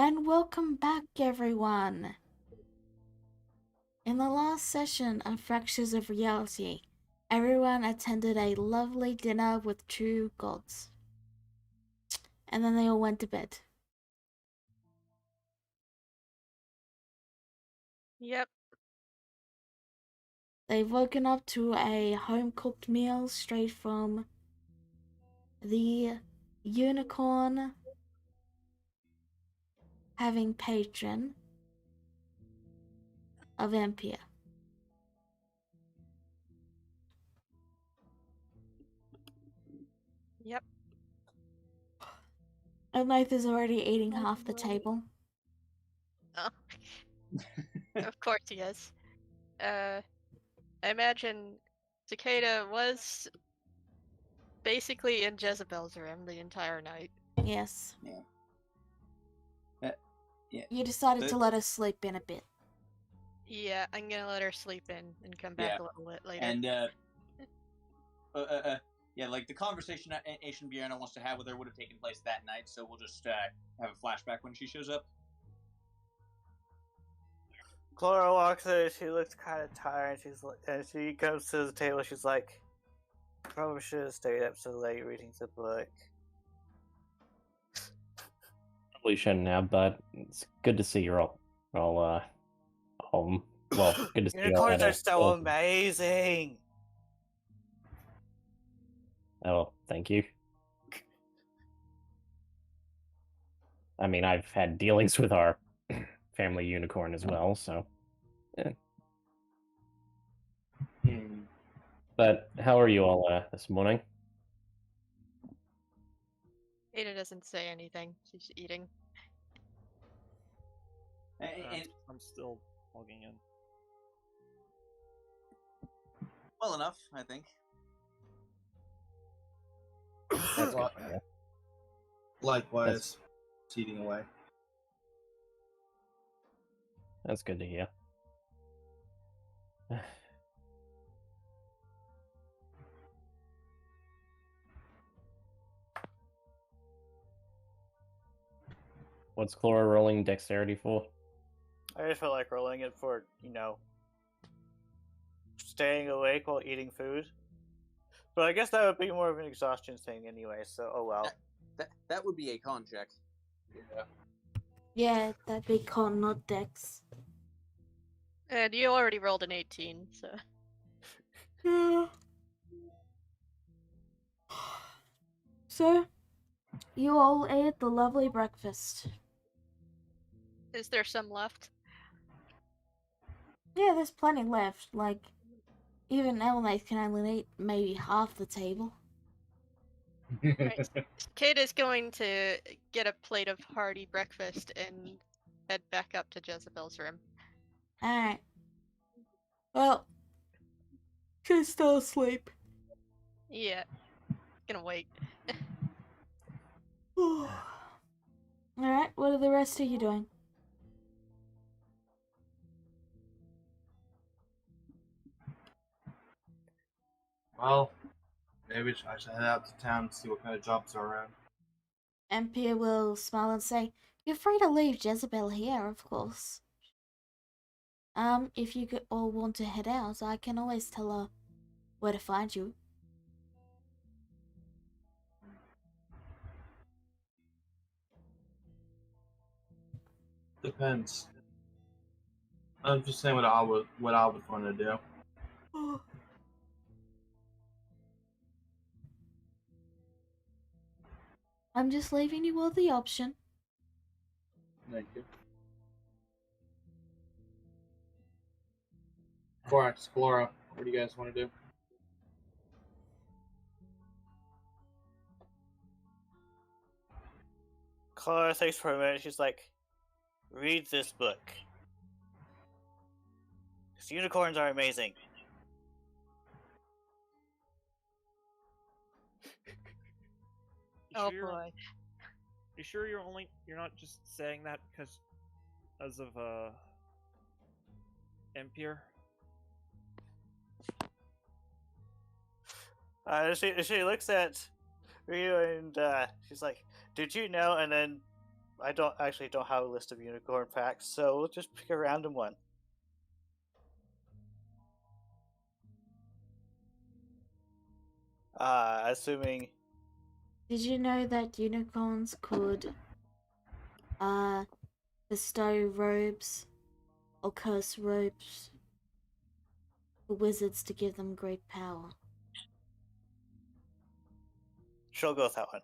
And welcome back, everyone! In the last session of Fractures of Reality, everyone attended a lovely dinner with two gods. And then they all went to bed. Yep. They've woken up to a home-cooked meal straight from the unicorn having patron of Empire. Yep. And Life is already eating half the table. Oh. Of course he is. I imagine Cicada was basically in Jezebel's room the entire night. Yes. Yeah. You decided to let us sleep in a bit. Yeah, I'm gonna let her sleep in and come back a little bit later. And yeah, like the conversation Asian Vienna wants to have with her would have taken place that night, so we'll just have a flashback when she shows up. Clara walks in, she looks kind of tired, and she comes to the table, she's like, probably should have stayed up so late reading the book. Probably shouldn't have, but it's good to see you're all home. Well, good to see you all. Unicorns are so amazing! Oh, thank you. I mean, I've had dealings with our family unicorn as well, so... Yeah. But how are you all this morning? Ada doesn't say anything. She's eating. I'm still logging in. Well enough, I think. That's good. Yeah. Likewise, it's eating away. That's good to hear. What's Chlora rolling dexterity for? I just feel like rolling it for, staying awake while eating food. But I guess that would be more of an exhaustion thing anyway, so oh well. That would be a con check. Yeah. Yeah, that'd be con, not dex. And you already rolled an 18, so... Yeah. So, you all ate the lovely breakfast. Is there some left? Yeah, there's plenty left. Like, even Elnath can only eat maybe half the table. Right. Kate is going to get a plate of hearty breakfast and head back up to Jezebel's room. Alright. Well, she's still asleep. Yeah. Gonna wait. Alright, what are the rest of you doing? Well, maybe I should head out to town and see what kind of jobs are around. Empire will smile and say, "You're free to leave Jezebel here, of course. If you all want to head out, I can always tell her where to find you." Depends. I'm just saying what I would want to do. I'm just leaving you all the option. Thank you. Corax, Flora, what do you guys want to do? Clara thinks for a minute, she's like, read this book. Because unicorns are amazing. Oh Sure? boy. You sure you're not just saying that because of Empire? She looks at Rio and she's like, did you know? And then I don't have a list of unicorn facts, so we'll just pick a random one. Assuming. Did you know that unicorns could bestow robes or curse robes for wizards to give them great power? She'll go with that one.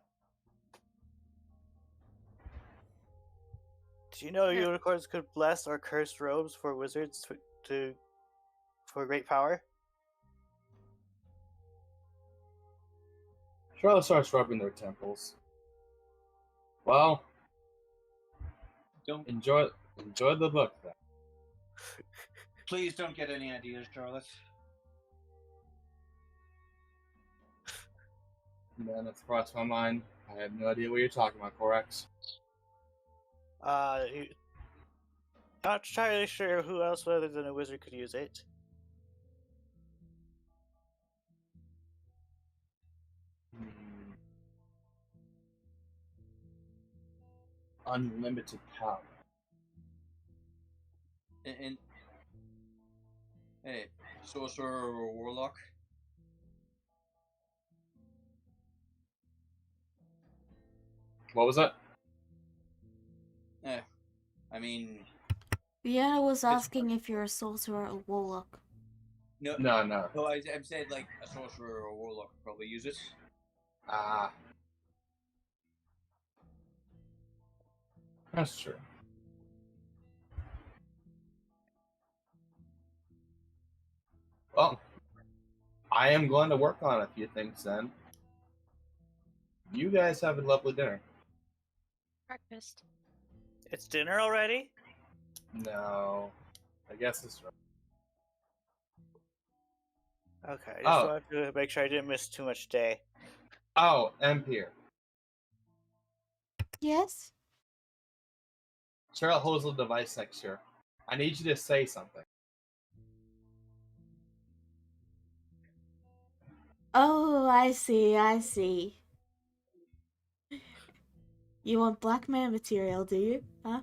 Do you know Yeah. unicorns could bless or curse robes for wizards for great power? Charlotte starts rubbing their temples. Well, Don't enjoy the book then. please don't get any ideas, Charlotte. Man, that's crossed my mind. I have no idea what you're talking about, Corax. Not entirely sure who else other than a wizard could use it. Unlimited power. And hey, sorcerer or warlock. What was that? I mean, Vienna was asking if you're a sorcerer or warlock. no. No. No, I've said like a sorcerer or warlock could probably use it. Ah. That's true. Well, I am going to work on a few things then. You guys have a lovely dinner. Breakfast. It's dinner already? No. I guess it's right. Okay, I just Oh. wanted to make sure I didn't miss too much day. Oh, Empire. Yes? Cheryl holds the device next to her. I need you to say something. Oh, I see. You want blackmail material, do you? Huh?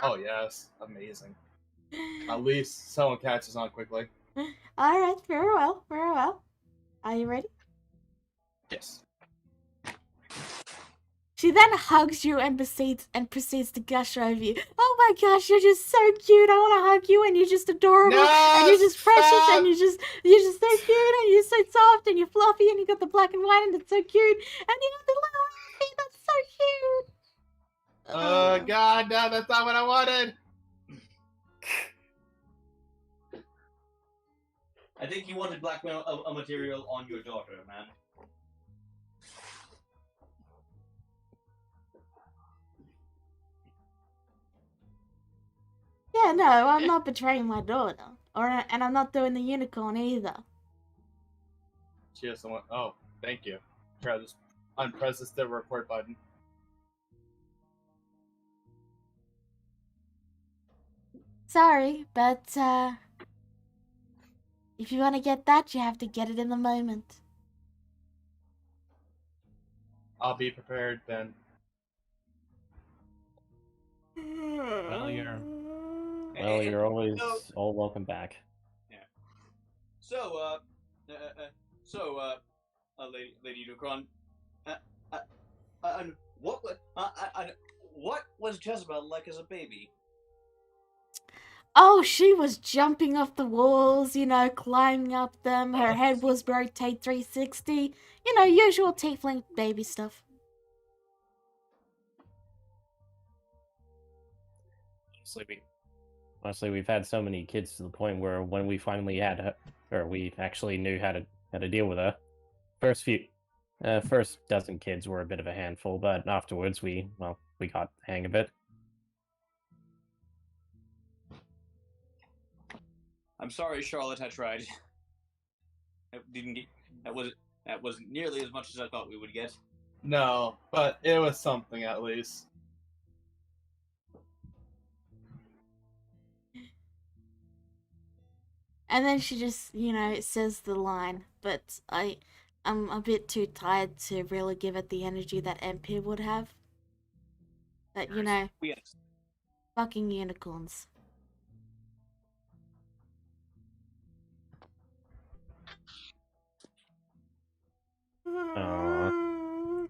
Oh, yes. Amazing. At least someone catches on quickly. Alright, very well. Are you ready? Yes. She then hugs you and proceeds to gush over you. Oh my gosh, you're just so cute. I want to hug you, and you're just adorable, and you're just precious, stop! and you're just so cute, and you're so soft, and you're fluffy, and you got the black and white, and it's so cute, and you got the little eye, that's so cute. Oh, God, no, that's not what I wanted. I think you wanted blackmail a material on your daughter, man. Yeah, no, I'm not betraying my daughter, and I'm not doing the unicorn either. She has someone. Oh, thank you. Try to just unpress the record button. Sorry, but if you want to get that, you have to get it in the moment. I'll be prepared then. Well, you're always all welcome back. So, Lady Unicorn, what was Jezebel like as a baby? Oh, she was jumping off the walls, climbing up them. Her head was rotate 360. Usual tiefling baby stuff. Honestly, we've had so many kids to the point where when we finally we actually knew how to deal with her. First dozen kids were a bit of a handful, but afterwards we got the hang of it. I'm sorry, Charlotte. I tried. That wasn't nearly as much as I thought we would get. No, but it was something at least. And then she just, says the line, but I'm a bit too tired to really give it the energy that MP would have. But you know, Yes. fucking unicorns. Aw.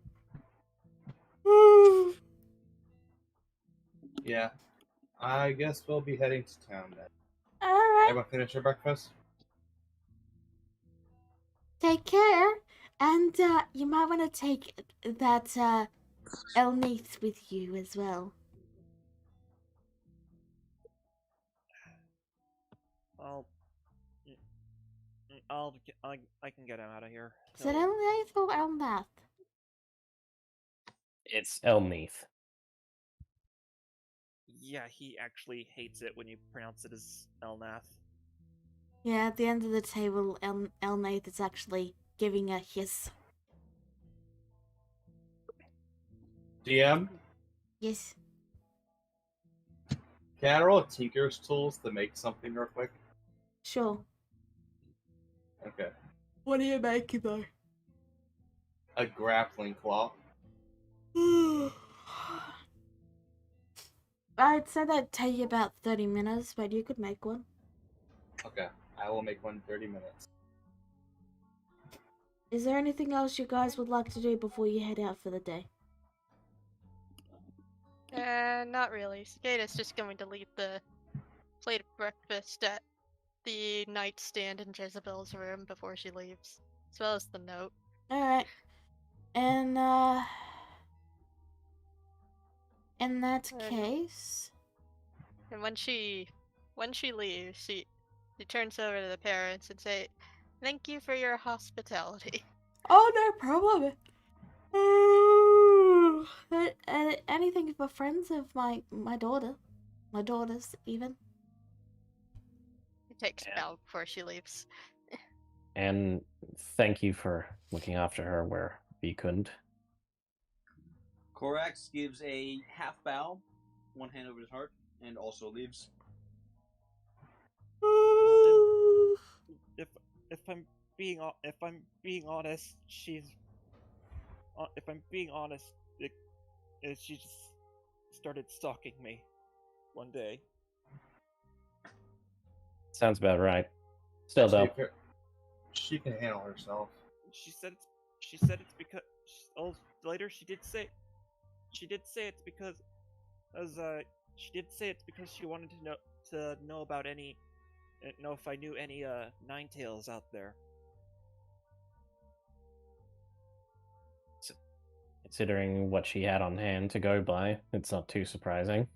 Yeah. I guess we'll be heading to town then. Alright, Everyone finish your breakfast? take care. And you might want to take that Elnith with you as well. Well, I can get him out of here. Is it He'll- Elnith or Elnath? It's Elneath. Yeah, he actually hates it when you pronounce it as Elnath. Yeah, at the end of the table, Elnath is actually giving a hiss. DM, Yes. can I roll a Tinker's Tools to make something real quick? Sure. Okay. What are you making though? A grappling claw. I'd say that'd take you about 30 minutes, but you could make one. Okay. I will make one in 30 minutes. Is there anything else you guys would like to do before you head out for the day? Not really. Cicada's just going to leave the plate of breakfast at the nightstand in Jezebel's room before she leaves, as well as the note. Alright. And, in that And- case... And when she leaves, she turns over to the parents and say, "Thank you for your hospitality." Oh, no problem. Anything for friends of my daughter. My daughters, even. He takes a Yeah. bow before she leaves. And thank you for looking after her where we couldn't. Korax gives a half bow, one hand over his heart, and also leaves. If I'm being honest, she's if I'm being honest, she just started stalking me one day. Sounds about right. Still though, She can handle herself. She said it's because later she did say it's because she wanted to know about any know if I knew any Ninetails out there. considering what she had on hand to go by, it's not too surprising.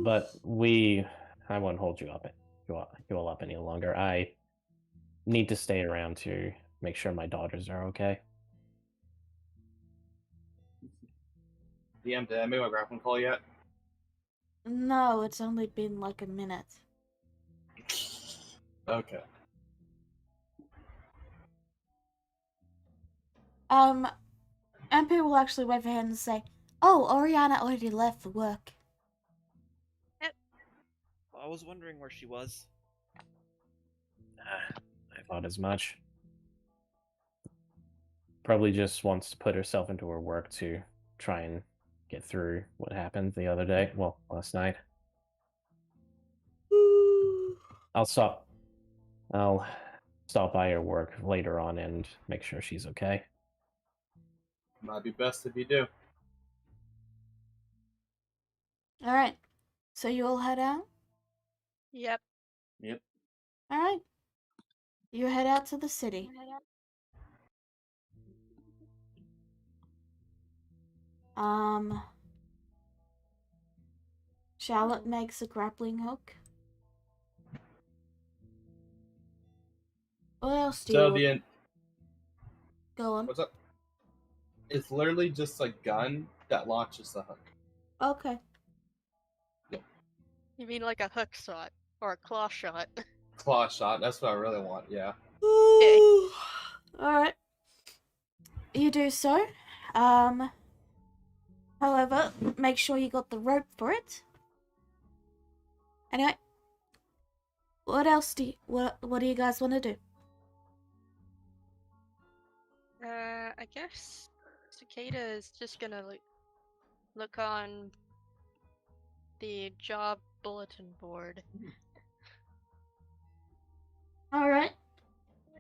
But I won't hold you all up any longer. I need to stay around to make sure my daughters are okay. DM, did I make my grappling call yet? No, it's only been like a minute. Okay. MP will actually wave her hand and say, "Oh, Oriana already left for work." I was wondering where she was. I thought as much. Probably just wants to put herself into her work to try and get through what happened the other day. Well, last night. I'll stop by her work later on and make sure she's okay. Might be best if you do. Alright, so you all head out? Yep. Yep. Alright. You head out to the city. Charlotte makes a grappling hook. What else do So you go on? what's up? It's literally just a gun that launches the hook. Okay. You mean like a hook shot or a claw shot? Claw shot. That's what I really want. Yeah. Alright. You do so. However, make sure you got the rope for it. Anyway. What else what do you guys want to do? I guess Cicada is just gonna look on the job bulletin board Alright.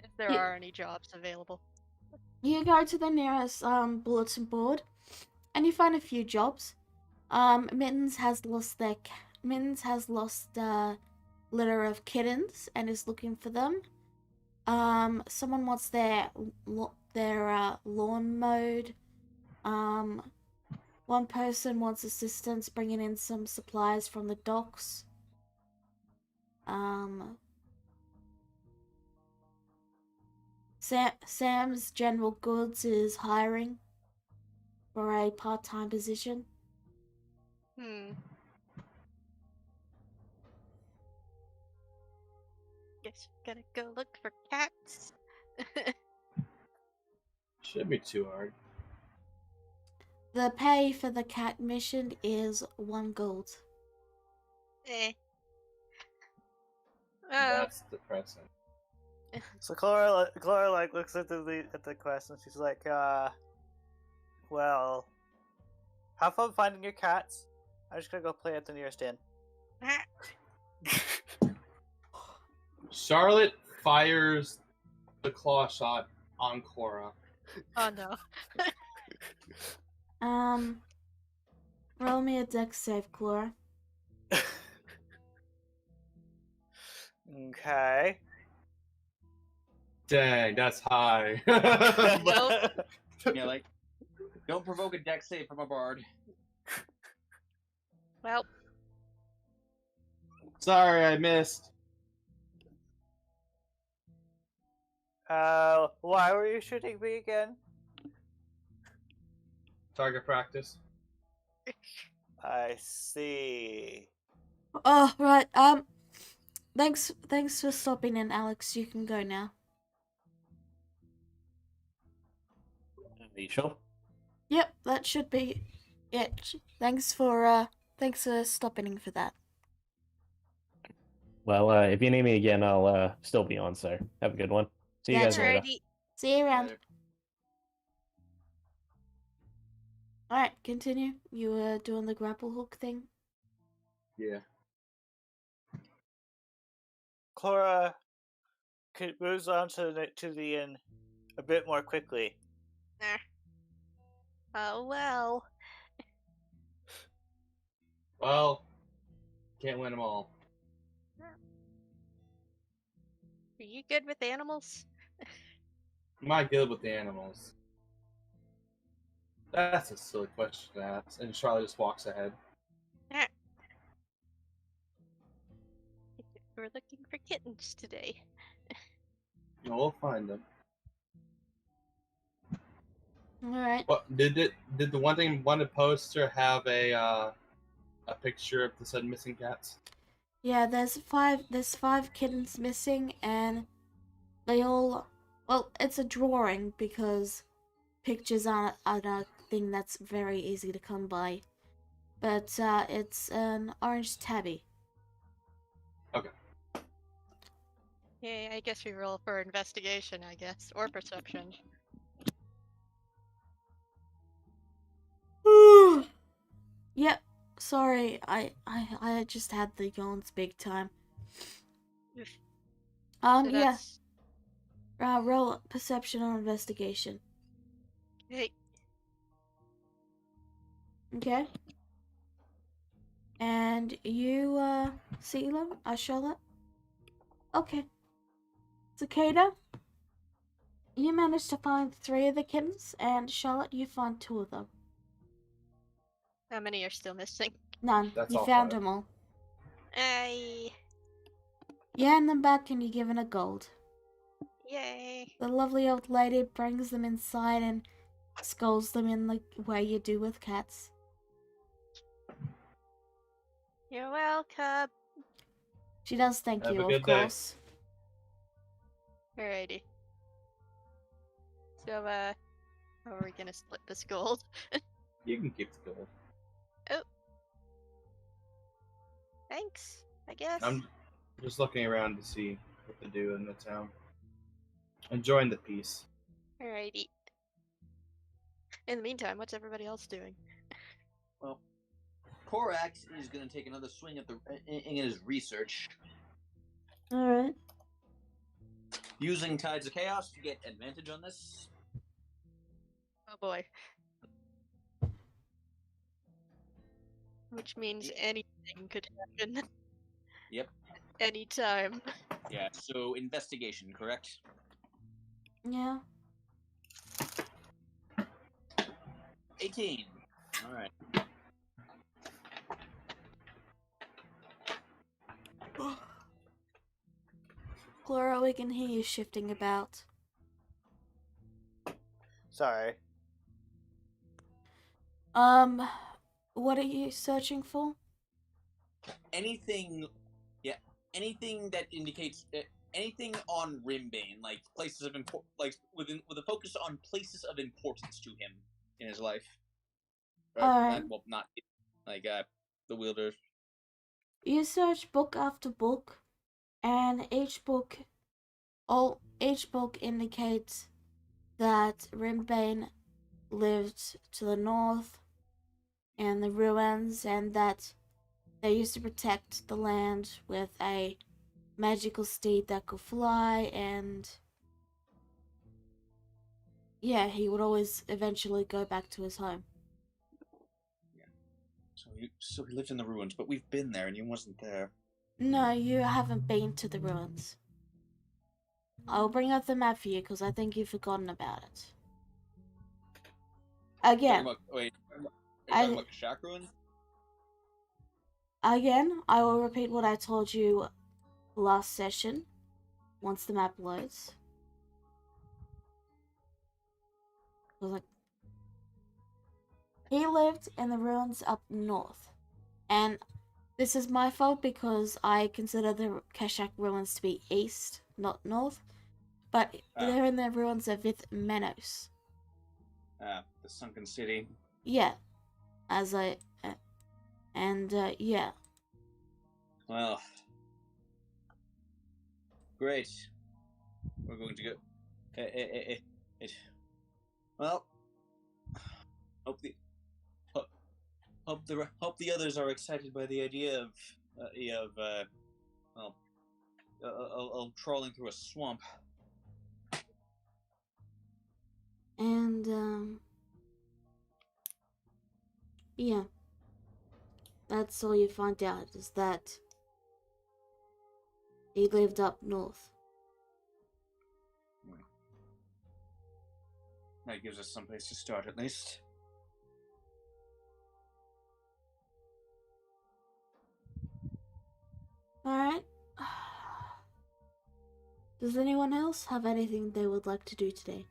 if there You- are any jobs available. You go to the nearest bulletin board and you find a few jobs. Mittens has lost a litter of kittens and is looking for them. Someone wants their lawn mowed. One person wants assistance bringing in some supplies from the docks. Sam's General Goods is hiring for a part-time position. Guess we're gonna go look for cats. Shouldn't be too hard. The pay for the cat mission is 1 gold. Oh, That's depressing. So Clara like looks at the quest and she's like, well, have fun finding your cats. I'm just gonna go play at the nearest inn. Charlotte fires the claw shot on Cora. oh no. Roll me a dex save, Clara. Okay. Dang, that's high. Nope. Yeah, like, don't provoke a dex save from a bard. Well, Sorry, I missed. Why were you shooting me again? Target practice. I see. Oh, right. Thanks for stopping in, Alex. You can go now. Are you sure? Yep, that should be it. Thanks for stopping in for that. Well, if you need me again, I'll still be on, so have a good one. See you Yeah, guys later. alrighty. See you around. Later. Alright, continue. You were doing the grapple hook thing. Yeah. Cora moves on to the inn a bit more quickly. Oh well. Well, can't win them all. Are you good with animals? Am I good with the animals? That's a silly question to ask. And Charlotte just walks ahead. We're looking for kittens today. And we'll find them. Alright. What did the one poster have a picture of the said missing cats? Yeah, there's five kittens missing, and they all, well, it's a drawing because pictures aren't a thing that's very easy to come by. But it's an orange tabby. Yeah, I guess we roll for investigation, I guess, or perception. Yep. Sorry, I just had the yawns big time. Oof. Yeah. that's- Roll perception or investigation. Hey, Okay. And you, Cela, Charlotte? Okay. Cicada, you managed to find 3 of the kittens, and Charlotte, you find 2 of them. how many are still missing? None. That's You all found 5. them all. Yay! You hand them back and you're given a gold. Yay! The lovely old lady brings them inside and scolds them in the way you do with cats. You're welcome. She does thank Have you, a of good day. course. Alrighty. So, how are we gonna split this gold? You can keep the gold. Thanks, I guess. I'm just looking around to see what to do in the town. Enjoying the peace. Alrighty. In the meantime, what's everybody else doing? Well, Korax is going to take another swing at in his research, Alright. using Tides of Chaos to get advantage on this. Oh boy. Which means Yeah. anything could happen Yep. anytime. Yeah. So investigation, correct? Yeah. 18. All right. Clara, we can hear you shifting about. Sorry. What are you searching for? Anything, yeah, anything that indicates anything on Rimbane, like places of with a focus on places of importance to him in his life. Alright. Well, not like the wielder. You search book after book, and each book indicates that Rimbane lived to the north in the ruins, and that they used to protect the land with a magical steed that could fly, and yeah, he would always eventually go back to his home. So he lived in the ruins, but we've been there and he wasn't there. No, you haven't been to the ruins. I'll bring up the map for you because I think you've forgotten about it. Again, Are you talking about Kashak ruins? Again, I will repeat what I told you last session once the map loads. He lived in the ruins up north, and this is my fault because I consider the Kashak ruins to be east, not north, but they're in the ruins of Menos. The sunken city. Yeah, yeah. Well, great. We're going to go. Well, hope the others are excited by the idea of trawling through a swamp. And yeah, that's all you find out is that he lived up north. That gives us someplace to start, at least. Alright. Does anyone else have anything they would like to do today?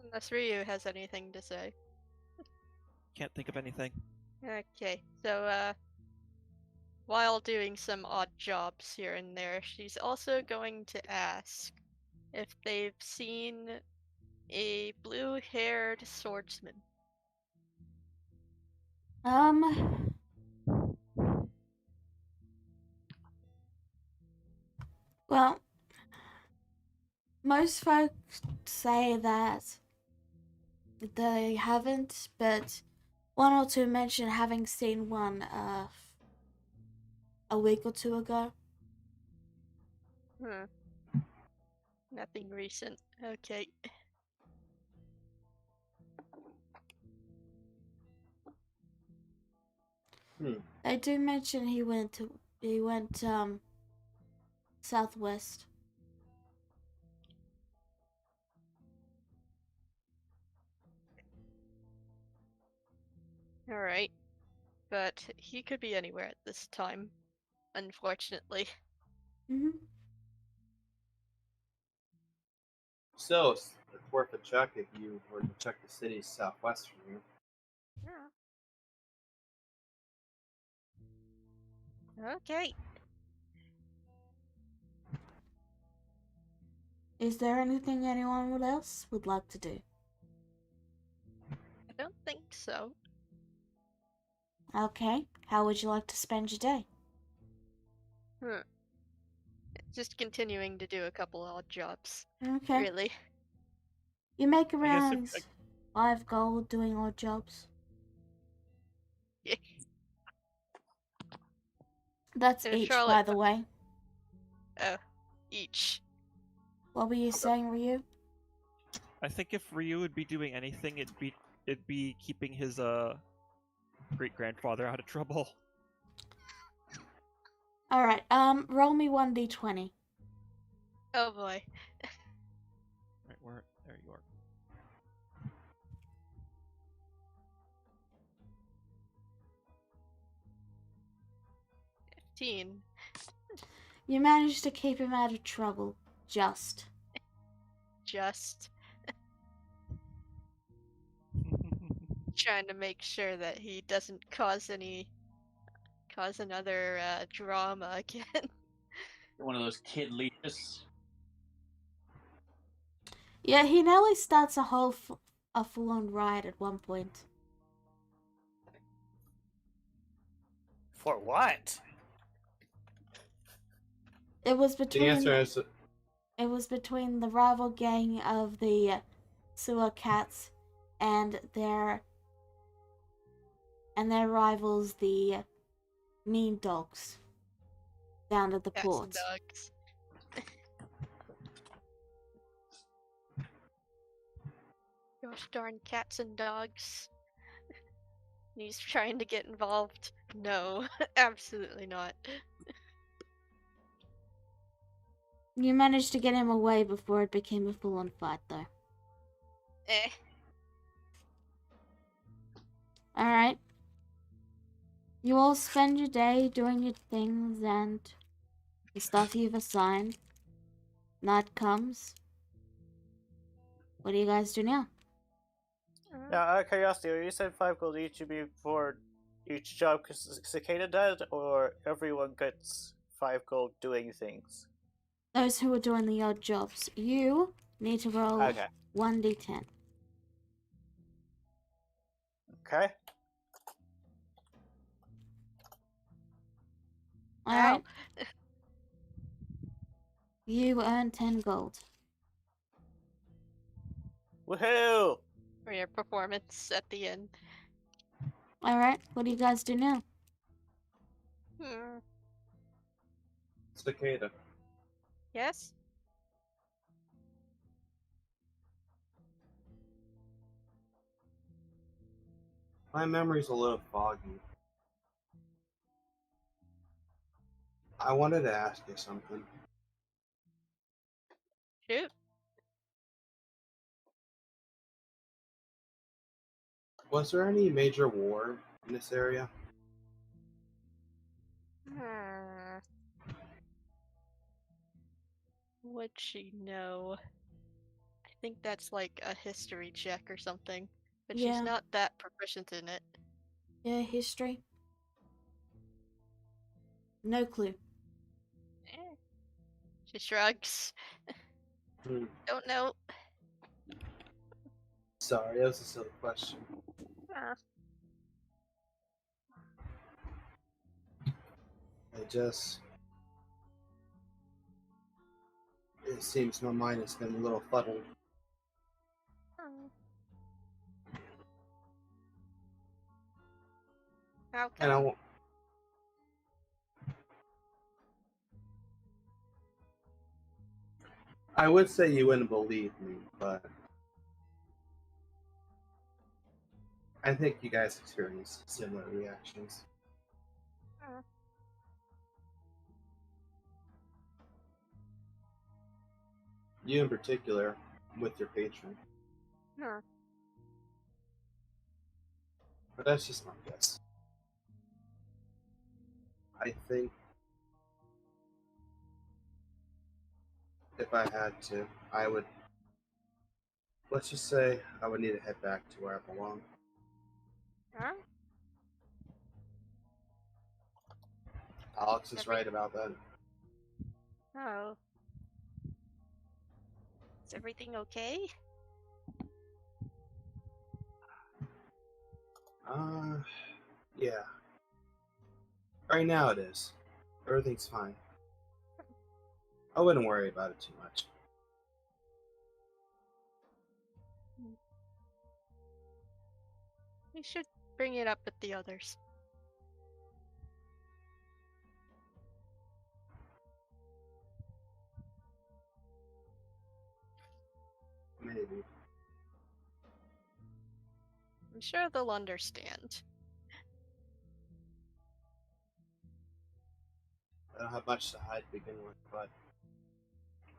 Unless Ryu has anything to say. Can't think of anything. Okay, so while doing some odd jobs here and there, she's also going to ask if they've seen a blue-haired swordsman. Well, most folks say that they haven't, but one or two mention having seen one a week or two ago. Nothing recent. Okay. They do mention he went southwest. Alright. But he could be anywhere at this time, unfortunately. So it's worth a check if you were to check the cities southwest from you. Yeah. Okay. Is there anything anyone else would like to do? I don't think so. Okay. How would you like to spend your day? Just continuing to do a couple odd jobs. Okay. Really. You make guess if- around 5 gold doing odd jobs. Yeah. That's And each, Charlotte- by the way. Each. What were you saying, Ryu? I think if Ryu would be doing anything, it'd be keeping his great grandfather out of trouble. Alright, roll me 1d20. Oh boy. Right, where there you are. Teen. You managed to keep him out of trouble. Just. Trying to make sure that he doesn't cause another drama again. One of those kid leaders. Yeah, he nearly starts a full-on riot at one point. For what? It was The between answer is it was between the rival gang of the sewer cats and their rivals, the mean dogs, down at the Cats port. and dogs. Gosh darn cats and dogs. He's trying to get involved. No, absolutely not. You managed to get him away before it became a full-on fight, though. Eh. Alright. You all spend your day doing your things and the stuff you've assigned. Night comes. What do you guys do now? Now, out of curiosity, you said 5 gold each would be for each job Cicada does, or everyone gets 5 gold doing things? Those who are doing the odd jobs. You need to roll Okay. 1d10. Okay. Alright. You earn 10 gold. Woohoo! For your performance at the end. Alright, what do you guys do now? Cicada. Yes? My memory's a little foggy. I wanted to ask you something. Shoot. Was there any major war in this area? Would she know? I think that's like a history check or something. But Yeah. she's not that proficient in it. Yeah, history. No clue. She shrugs. Don't know. Sorry, that was a silly question. It seems my mind has been a little fuddled. How And I come? won't. I would say you wouldn't believe me, but I think you guys experience similar reactions. You in particular, with your patron. But that's just my guess. I think if I had to, I would. Let's just say I would need to head back to where I belong. Alex is right about that. Oh. Is everything okay? Yeah. Right now it is. Everything's fine. I wouldn't worry about it too much. We should bring it up with the others. Maybe. I'm sure they'll understand. I don't have much to hide to begin with, but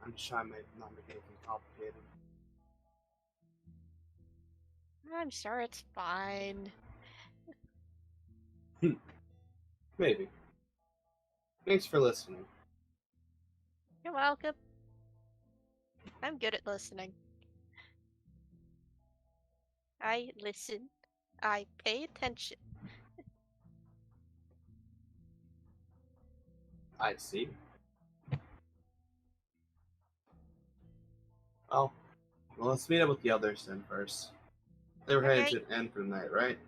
I'm just trying to not make anything complicated. I'm sure it's fine. Maybe. Thanks for listening. You're welcome. I'm good at listening. I listen. I pay attention. I see. Well, let's meet up with the others then first. They were headed to an inn for the night, right?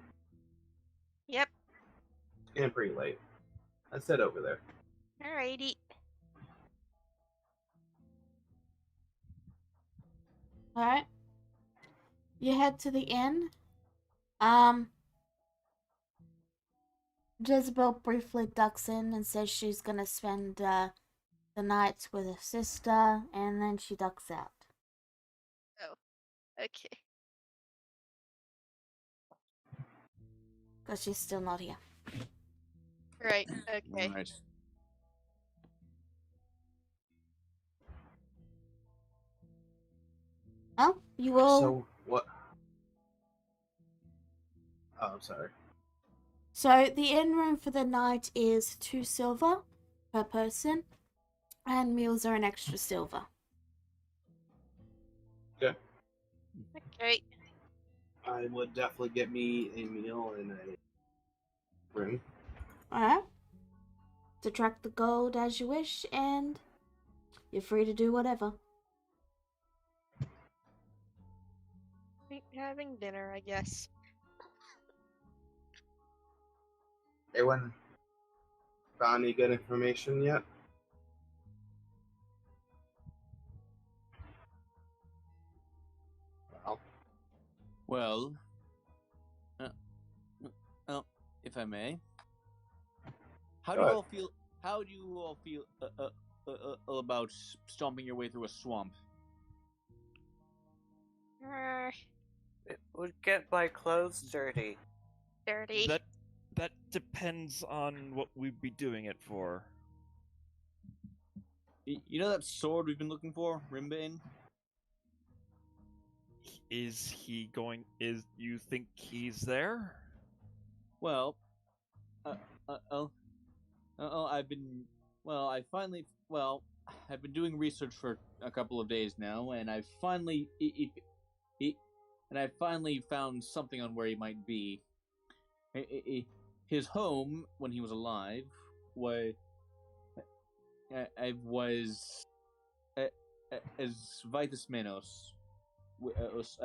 Yep. It's getting pretty late. Let's head over there. Alrighty. Alright. You head to the inn. Jezebel briefly ducks in and says she's gonna spend the night with her sister, and then she ducks out. Oh. Okay. Because she's still not here. Right. Okay. Right. Well, you will. So, what? Oh, I'm sorry. So the inn room for the night is 2 silver per person, and meals are an extra silver. Okay. Okay. I would definitely get me a meal and a room. Alright. Subtract the gold as you wish, and you're free to do whatever. Having dinner, I guess. Anyone found any good information yet? Well, if I may, how do Go you ahead. all feel? How do you all feel about stomping your way through a swamp? It would get my clothes dirty. Dirty. That depends on what we'd be doing it for. You know that sword we've been looking for, Rimbane? Is he going? Is you think he's there? Well, I've been, I've been doing research for a couple of days now, and I finally found something on where he might be. His home when he was alive was as Vitus Menos was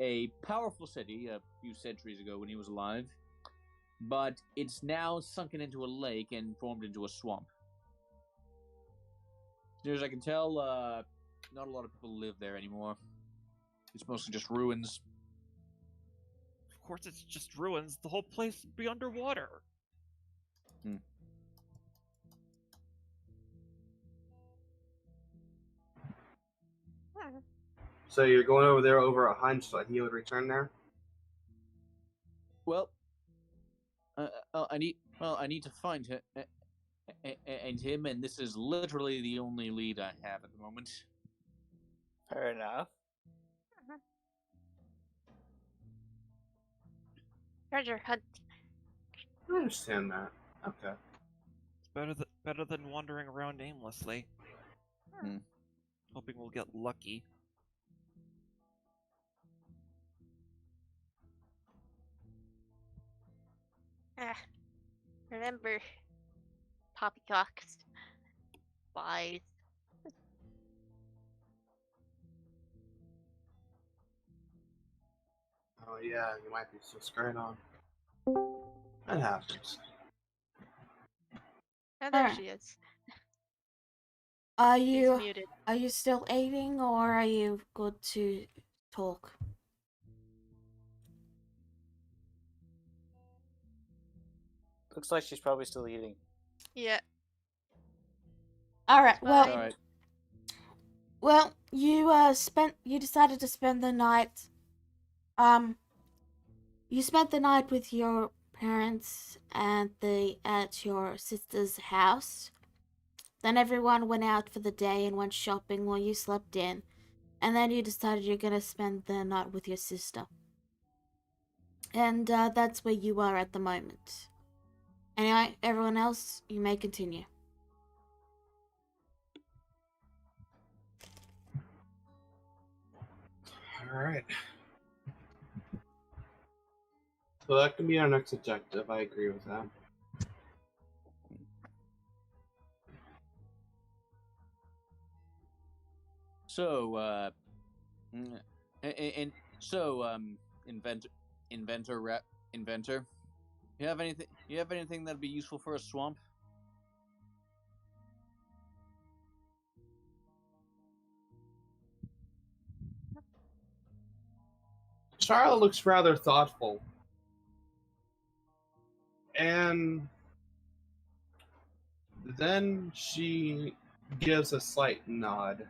a powerful city a few centuries ago when he was alive, but it's now sunken into a lake and formed into a swamp. As near as I can tell, not a lot of people live there anymore. It's mostly just ruins. Of course, it's just ruins. The whole place would be underwater. So you're going over there over a hunch that he would return there? Well, I need to find him, and this is literally the only lead I have at the moment. Fair enough. Treasure hunt. I understand that. Okay. It's better than wandering around aimlessly. Hoping we'll get lucky. Remember, poppycocks. Spies. Oh yeah, you might be so scared on. That happens. Oh, there Alright. she is. Are He's you muted. are you still eating, or are you good to talk? Looks like she's probably still eating. Yeah. All right. Well, Fine. Alright. well, you decided to spend the night. You spent the night with your parents at your sister's house. Then everyone went out for the day and went shopping while you slept in. And then you decided you're gonna spend the night with your sister. And that's where you are at the moment. Anyway, everyone else, you may continue. Alright. So that can be our next objective. I agree with that. So, inventor, you have anything? You have anything that'd be useful for a swamp? Charlotte looks rather thoughtful. And then she gives a slight nod.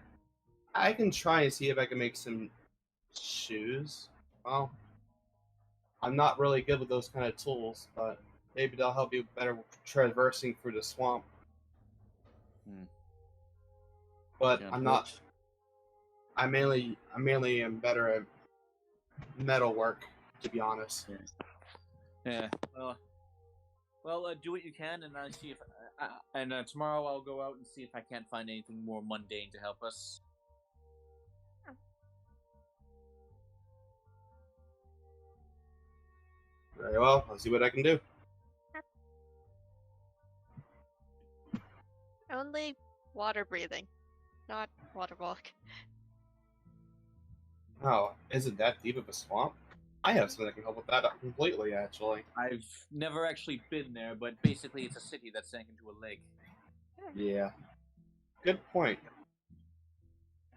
I can try and see if I can make some shoes. Well, I'm not really good with those kind of tools, but maybe they'll help you better traversing through the swamp. But Can't I'm not. hurt. I mainly am better at metal work, to be honest. Yeah. Well, do what you can, and I'll see if. Tomorrow I'll go out and see if I can't find anything more mundane to help us. Very well. I'll see what I can do. Only water breathing, not water walk. Oh, is it that deep of a swamp? I have something that can help with that completely, actually. I've never actually been there, but basically it's a city that sank into a lake. Yeah. Good point.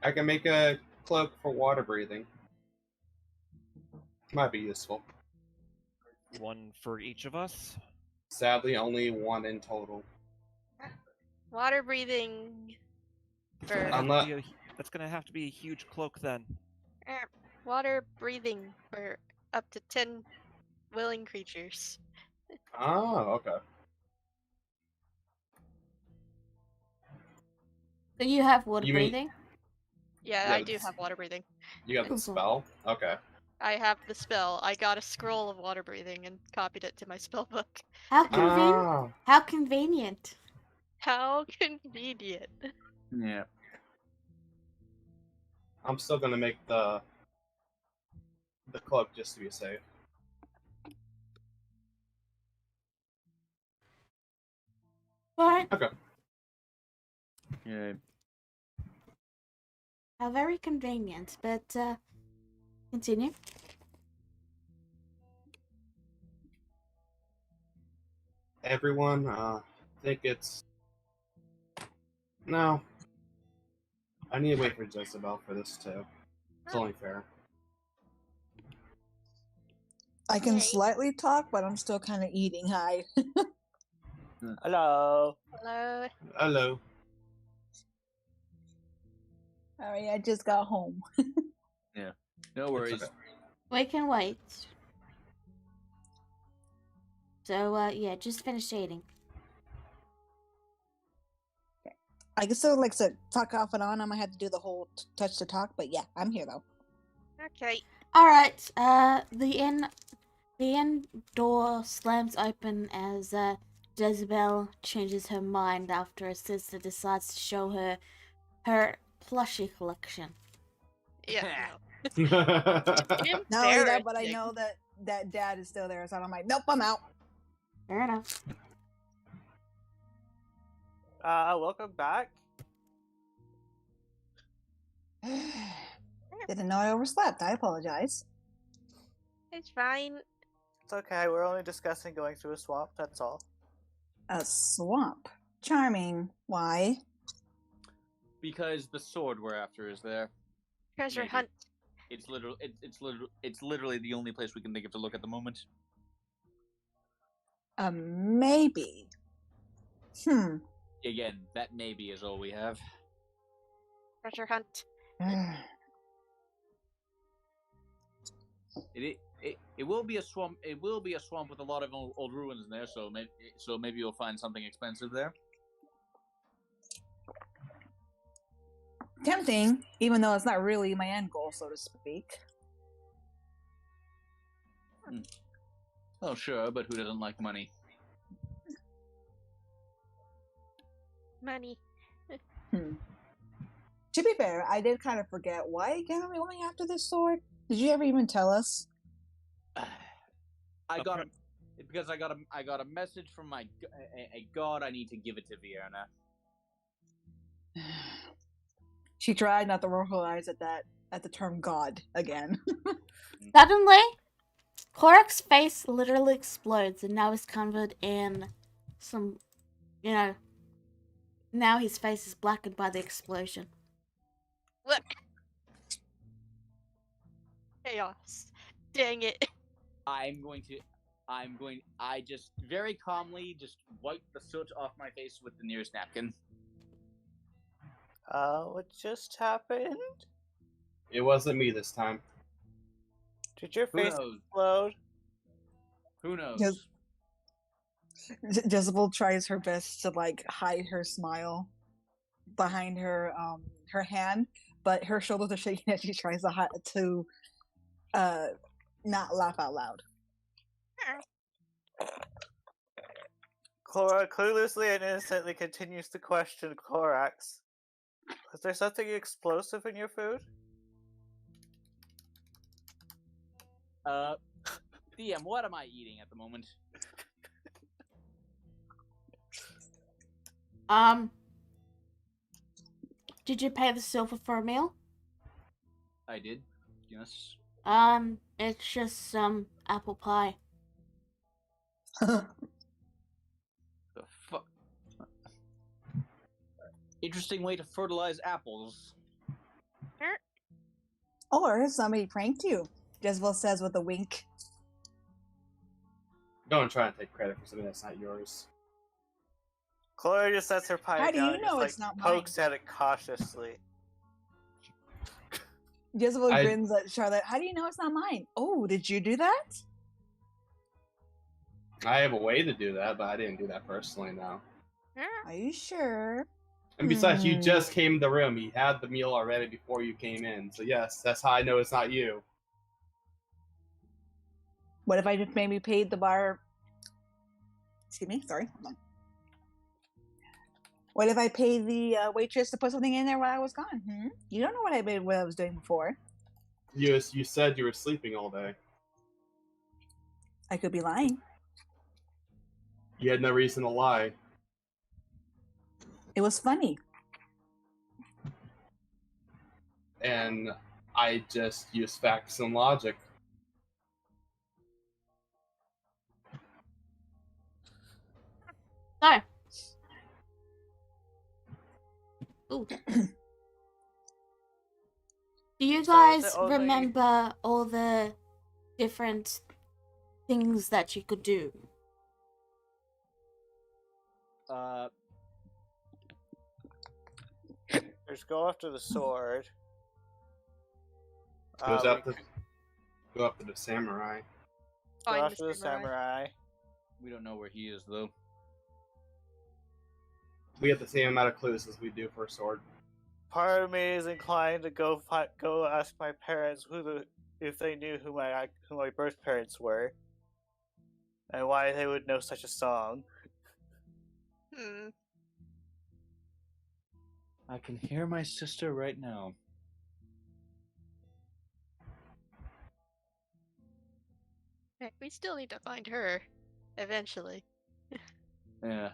I can make a cloak for water breathing. Might be useful. One for each of us. Sadly, only one in total. Water breathing That's gonna for I'm have not- to be that's gonna have to be a huge cloak then. water breathing for up to 10 willing creatures. Oh, okay. So you have water You mean- breathing? Yeah, Yeah, I do it's- have water breathing. You got the Mhm. spell? Okay. I have the spell. I got a scroll of water breathing and copied it to my spell book. How convenient! Ah, How convenient! How convenient. Yeah. I'm still gonna make the cloak just to be safe. Alright. Okay. Yeah. How very convenient, but continue. Everyone, think it's... No. I need to wait for Jezebel for this too. It's only fair. I can Okay. slightly talk, but I'm still kind of eating. Hi. Hello. Hello. Hello. Sorry, I just got home. No worries. It's okay. We can wait. So, yeah, just finish eating. I can still like to talk off and on. I might have to do the whole touch to talk, but yeah, I'm here though. Okay. Alright, the inn door slams open as Jezebel changes her mind after her sister decides to show her her plushie collection. Yeah. Not only that, but I Embarrassing. know that dad is still there, so I'm like, nope, I'm out. Fair enough. Welcome back. Didn't know I overslept. I apologize. It's fine. It's okay. We're only discussing going through a swamp. That's all. A swamp. Charming. Why? Because the sword we're after is there. Treasure Maybe. hunt. It's literally the only place we can think of to look at the moment. Maybe. Again, that maybe is all we have. Treasure hunt. It will be a swamp. It will be a swamp with a lot of old ruins in there. So maybe you'll find something expensive there. Tempting, even though it's not really my end goal, so to speak. Oh sure, but who doesn't like money? Money. To be fair, I did kind of forget why again are we going after this sword? Did you ever even tell us? I got a message from a god. I need to give it to Vienna. She tried not to roll her eyes at the term God again. Suddenly, Korak's face literally explodes and now is covered in some, now his face is blackened by the explosion. Look. Chaos. Dang it. I just very calmly just wipe the soot off my face with the nearest napkin. What just happened? It wasn't me this time. Did your Who face knows? explode? Who knows? Yes. Jezebel tries her best to hide her smile behind her hand, but her shoulders are shaking as she tries to not laugh out loud. Cora cluelessly and innocently continues to question Korax. Is there something explosive in your food? DM, what am I eating at the moment? Did you pay the silver for a meal? I did. Yes. It's just some apple pie. The fuck? Interesting way to fertilize apples. Or somebody pranked you, Jezebel says with a wink. Don't try and take credit for something that's not yours. Cora just sets her pie How do down you and know just, it's not pokes at it cautiously. Jezebel grins at Charlotte. How do you know it's not mine? Oh, did you do that? I have a way to do that, but I didn't do that personally, no. Are you sure? And besides, you just came in the room. He had the meal already before you came in. So yes, that's how I know it's not you. What if I just maybe paid the bar? Excuse me, sorry. Hold on. What if I paid the waitress to put something in there while I was gone? You don't know what I was doing before. You said you were sleeping all day. I could be lying. You had no reason to lie. It was funny. And I just used facts and logic. So. Ooh. Do you guys remember all the different things that you could do? There's go after the sword. Go after the samurai. Go after the samurai. We don't know where he is, though. We have the same amount of clues as we do for a sword. Part of me is inclined to go ask my parents if they knew who my birth parents were, and why they would know such a song. I can hear my sister right now. We still need to find her, eventually. Yeah.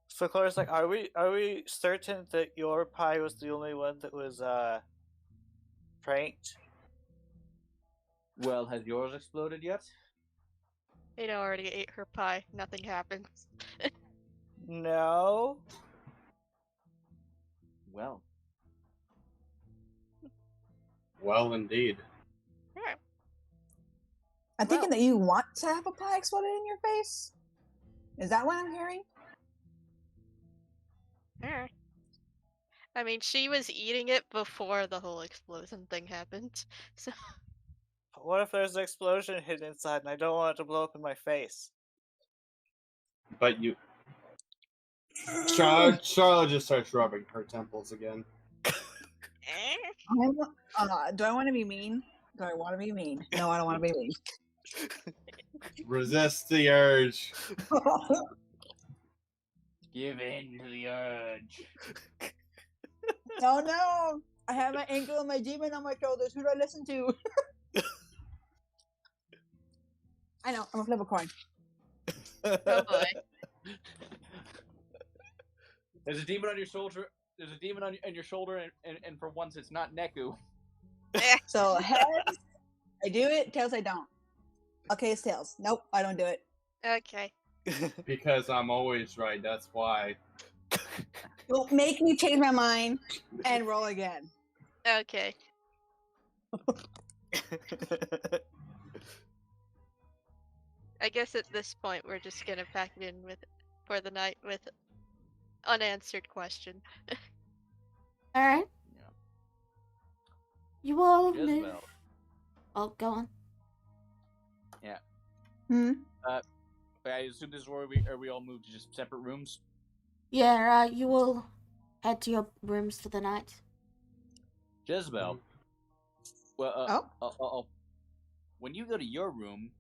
So Clara's like, are we certain that your pie was the only one that was pranked? Well, has yours exploded yet? Ada already ate her pie. Nothing happens. No. Well, Well, indeed. Sure. I'm thinking Well. that you want to have a pie exploded in your face. Is that what I'm hearing? Sure. I mean, she was eating it before the whole explosion thing happened. So What if there's an explosion hidden inside and I don't want it to blow up in my face? But you. Charlotte just starts rubbing her temples again. Do I want to be mean? Do I want to be mean? No, I don't want to be mean. Resist the urge. give in to the urge. Oh no! I have my ankle and my demon on my shoulders. Who do I listen to? I know. I'm gonna flip a coin. oh boy. There's a demon on your shoulder. There's a demon on your shoulder, and for once, it's not Neku. So heads, I do it. Tails, I don't. Okay, it's tails. Nope, I don't do it. Okay. Because I'm always right, that's why. Don't make me change my mind and roll again. Okay. I guess at this point we're just gonna pack it in with for the night with unanswered question. All right. Yeah. You all Yes, move. well. Oh, go on. Yeah. Hmm. I assume this is where we all moved to just separate rooms. Yeah, you will head to your rooms for the night. Jezebel. Well, Oh. when you go to your room,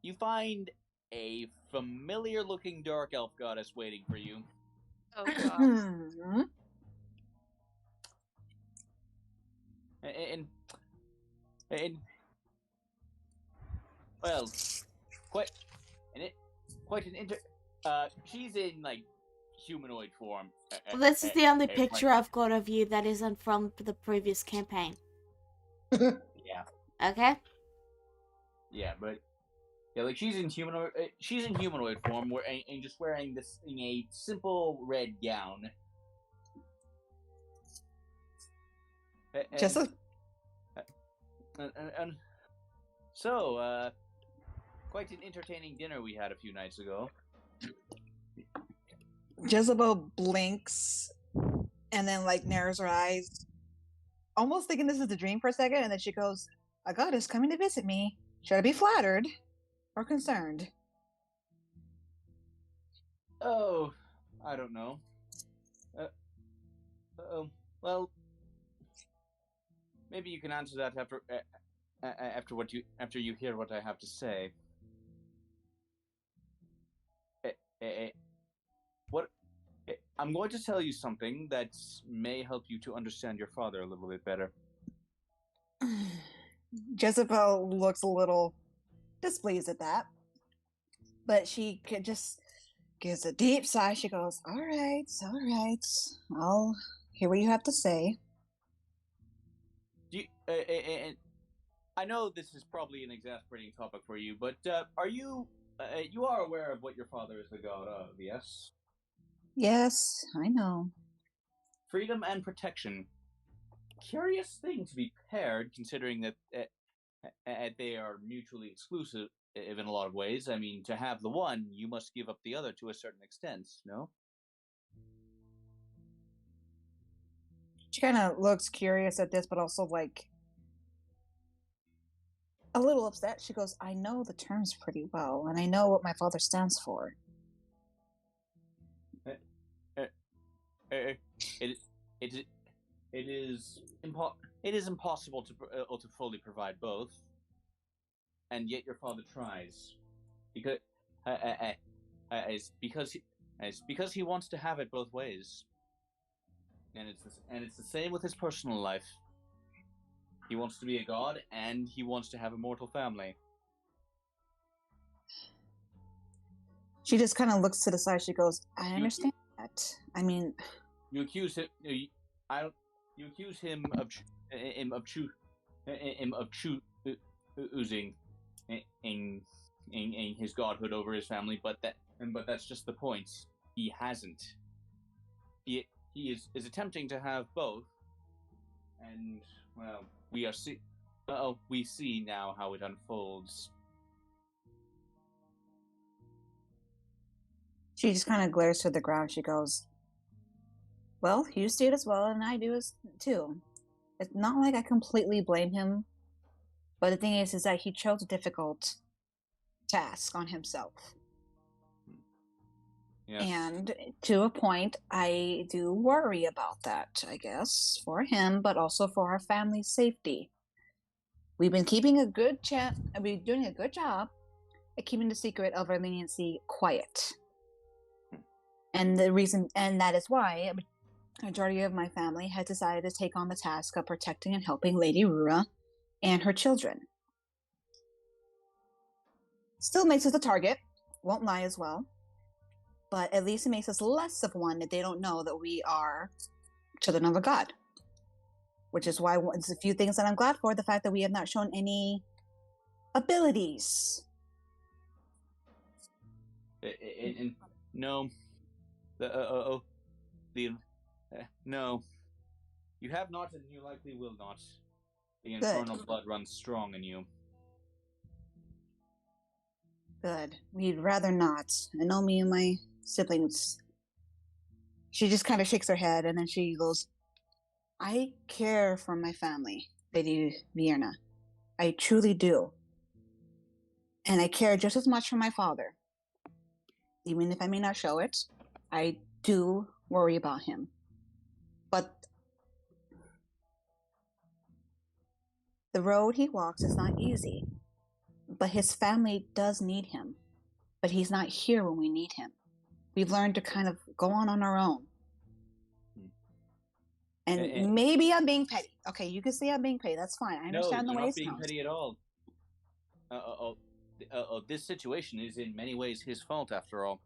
you find a familiar-looking dark elf goddess waiting for you. Oh god. Hmm. And well, quite an she's in like humanoid form. Well, this is the only picture I've got of you that isn't from the previous campaign. Yeah. Okay? Yeah, but yeah, like she's in humanoid form, and just wearing this in a simple red gown. Just a And so, quite an entertaining dinner we had a few nights ago. Jezebel blinks and then like narrows her eyes, almost thinking this is a dream for a second, and then she goes, "A goddess coming to visit me. Should I be flattered or concerned?" Oh, I don't know. Well, maybe you can answer that after you hear what I have to say. What? I'm going to tell you something that may help you to understand your father a little bit better. Jezebel looks a little displeased at that, but she just gives a deep sigh. She goes, all right. I'll hear what you have to say." Do you, I know this is probably an exasperating topic for you, but are you you are aware of what your father is the god of? Yes. Yes, I know. Freedom and protection. Curious thing to be paired, considering that they are mutually exclusive in a lot of ways. I mean, to have the one, you must give up the other to a certain extent, no? She kind of looks curious at this, but also like a little upset. She goes, "I know the terms pretty well, and I know what my father stands for." It is impossible to fully provide both, and yet your father tries, because it's because he wants to have it both ways, and it's the same with his personal life. He wants to be a god, and he wants to have a mortal family. She just kind of looks to the side. She goes, "I understand that. I mean, You accuse him. You accuse him of oozing in his godhood over his family, but that's just the point. He hasn't. He he is attempting to have both, and well, we see now how it unfolds. She just kind of glares to the ground. She goes, well, you see it as well, and I do as too. It's not like I completely blame him, but the thing is that he chose a difficult task on himself. Yes. And to a point, I do worry about that, I guess, for him, but also for our family's safety. We've been keeping a good we're doing a good job at keeping the secret of our leniency quiet. And that is why a majority of my family had decided to take on the task of protecting and helping Lady Rura and her children. Still makes us a target, won't lie as well, but at least it makes us less of one that they don't know that we are children of a god. Which is why it's a few things that I'm glad for, the fact that we have not shown any abilities. No. No. You have not, and you likely will not. The infernal blood runs strong in you. Good. We'd rather not. I know me and my siblings. She just kind of shakes her head, and then she goes, I care for my family, Lady Vienna. I truly do. And I care just as much for my father. Even if I may not show it, I do worry about him. But the road he walks is not easy. But his family does need him. But he's not here when we need him. We've learned to kind of go on our own. And maybe I'm being petty. Okay, you can say I'm being petty. That's fine. I understand the way it sounds. No, you're not being petty at all. This situation is in many ways his fault, after all.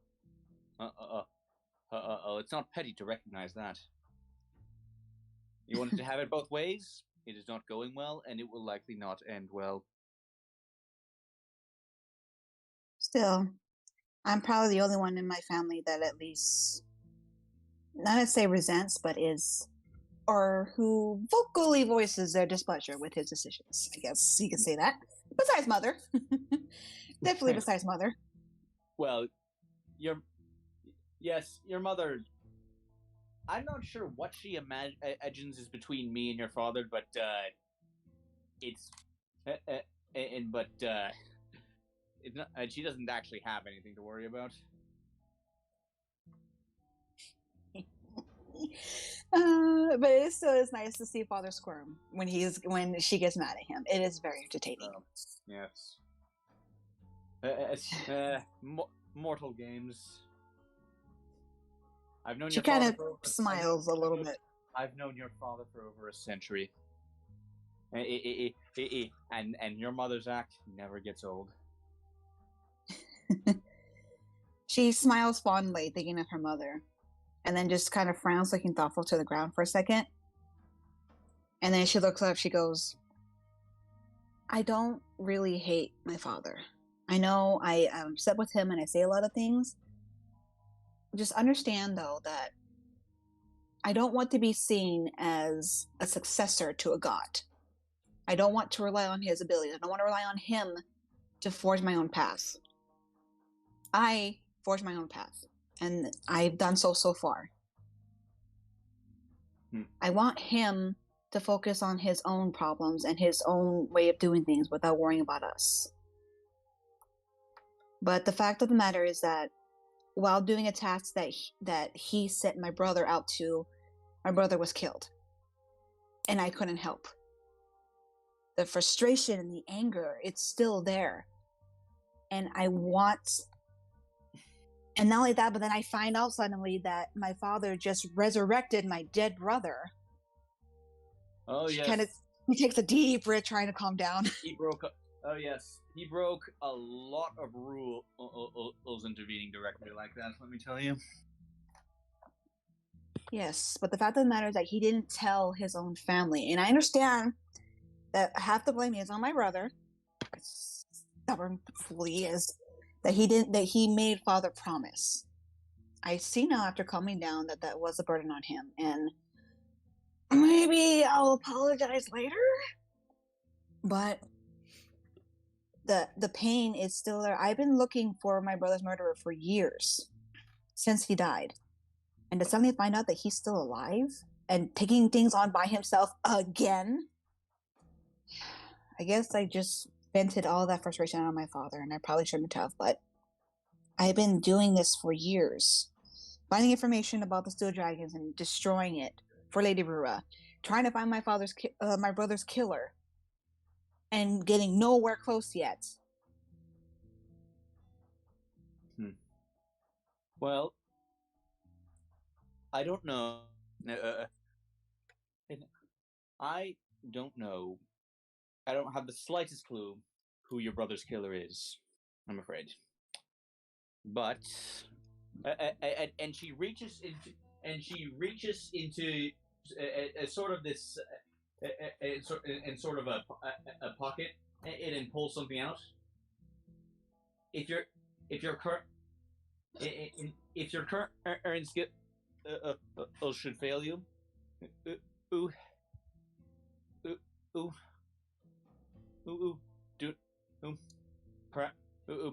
It's not petty to recognize that. You wanted to have it both ways. It is not going well, and it will likely not end well. Still, I'm probably the only one in my family that at least, not to say resents, but is, or who vocally voices their displeasure with his decisions. I guess you could say that. Besides Mother. Definitely besides Mother. Well, your mother, I'm not sure what she imagines is between me and your father, but it's not, she doesn't actually have anything to worry about. But it still is nice to see Father squirm when she gets mad at him. It is very entertaining. Yes. Mortal games. I've known She your kind father of smiles a little bit. I've known your father for over a century. And your mother's act never gets old. She smiles fondly, thinking of her mother, and then just kind of frowns, looking thoughtful to the ground for a second. And then she looks up, she goes, I don't really hate my father. I know I'm upset with him and I say a lot of things. Just understand, though, that I don't want to be seen as a successor to a god. I don't want to rely on his abilities. I don't want to rely on him to forge my own path. I forge my own path, and I've done so far. I want him to focus on his own problems and his own way of doing things without worrying about us. But the fact of the matter is that while doing a task that he sent my brother out to, my brother was killed. And I couldn't help. The frustration and the anger, it's still there. And and not only that, but then I find out suddenly that my father just resurrected my dead brother. Oh, yes. He takes a deep breath trying to calm down. He broke a lot of rules intervening directly like that, let me tell you. Yes, but the fact of the matter is that he didn't tell his own family. And I understand that half the blame is on my brother, stubborn fool he is, that he made father promise. I see now after calming down that that was a burden on him, and maybe I'll apologize later. But the pain is still there. I've been looking for my brother's murderer for years, since he died, and to suddenly find out that he's still alive and taking things on by himself again. I guess I just vented all that frustration out on my father, and I probably shouldn't have, but I've been doing this for years. Finding information about the Steel Dragons and destroying it for Lady Rura. Trying to find my brother's killer. And getting nowhere close yet. Well, I don't know. I don't know. I don't have the slightest clue who your brother's killer is. I'm afraid. But and she reaches into a sort of this sort of a pocket and pulls something out. If your current skill should fail you,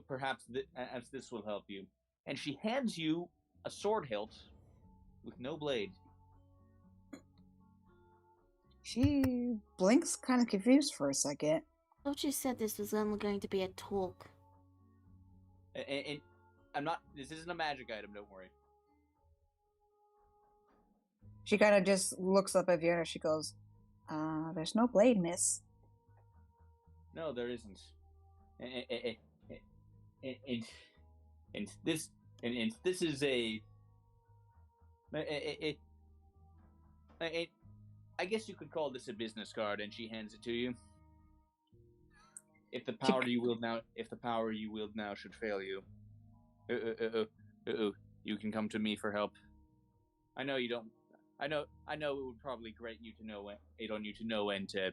perhaps as this will help you. And she hands you a sword hilt with no blade. She blinks kind of confused for a second. I thought you said this was only going to be a talk. And I'm not. This isn't a magic item. Don't worry. She kind of just looks up at Vienna. She goes, "There's no blade, miss." No, there isn't. And this is a. I guess you could call this a business card, and she hands it to you. If the power you wield now should fail you, you can come to me for help. I know you don't. I know it would probably grate you to know when to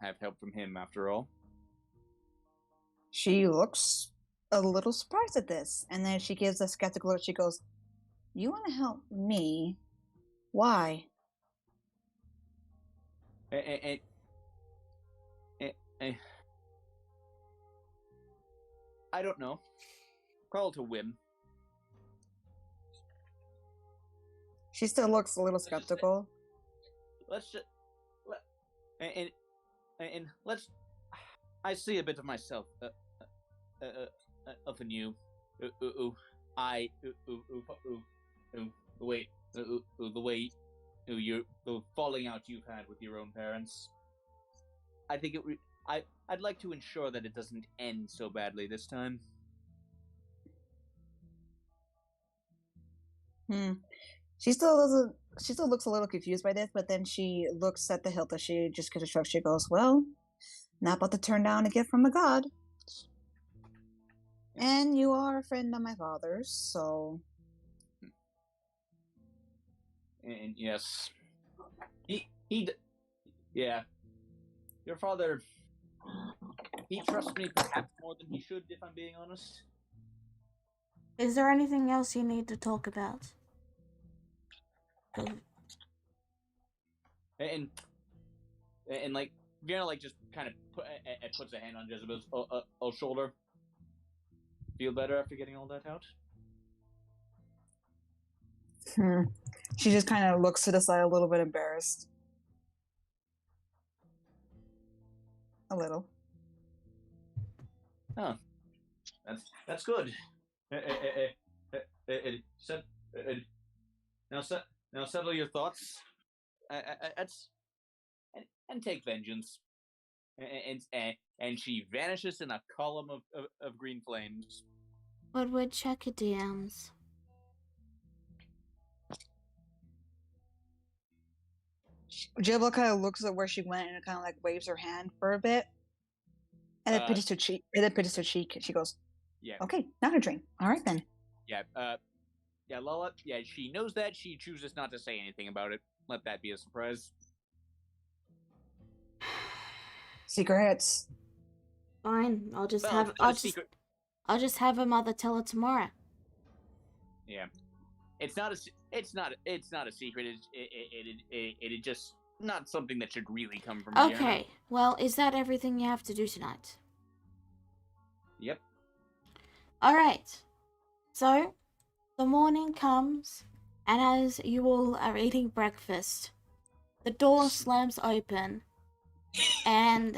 have help from him. After all, she looks a little surprised at this, and then she gives a skeptical look. She goes, "You want to help me? Why?" I don't know. Call it a whim. She still looks a little skeptical. Let's. I see a bit of myself up in you. The way the falling out you've had with your own parents. I think I'd like to ensure that it doesn't end so badly this time. She still looks a little confused by this, but then she looks at the hilt that she just kind of shrugs. She goes, "Well, not about to turn down a gift from a god. And you are a friend of my father's, so." And yes, yeah. Your father, he trusts me perhaps more than he should, if I'm being honest. Is there anything else you need to talk about? And like Vienna, like just kind of puts a hand on Jezebel's shoulder. Feel better after getting all that out? She just kind of looks to the side, a little bit embarrassed. A little. Oh, that's good. Now settle your thoughts. And take vengeance. And she vanishes in a column of green flames. What would check your DMs? Jibba kind of looks at where she went and kind of like waves her hand for a bit, and then pinches her cheek. She goes, "Yeah, okay, not a dream. All right then." Yeah, Lala. Yeah, she knows that. She chooses not to say anything about it. Let that be a surprise. Secrets. Fine, I'll just Well, have it's not a secret. I'll just have her mother tell her tomorrow. Yeah, it's not a secret. It just not something that should really come from Vienna. Okay, well, is that everything you have to do tonight? Yep. Alright. So, the morning comes, and as you all are eating breakfast, the door slams open, and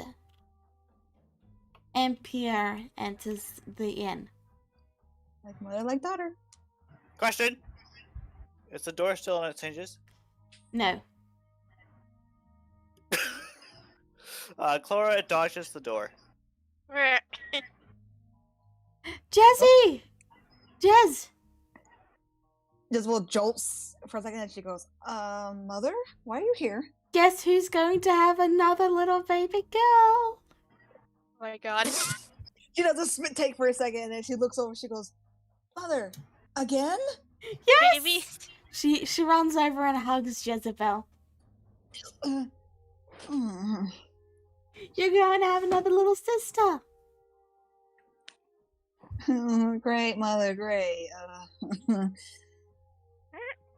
Pierre enters the inn. Like mother, like daughter. Question: is the door still on its hinges? No. Clara dodges the door. Jezzy! Jez! Jezebel jolts for a second and she goes, Mother? Why are you here? Guess who's going to have another little baby girl? Oh my god. She does a spit take for a second and then she looks over, she goes, Mother, again? Yes! Baby. She runs over and hugs Jezebel. You're going to have another little sister. Great, Mother, great.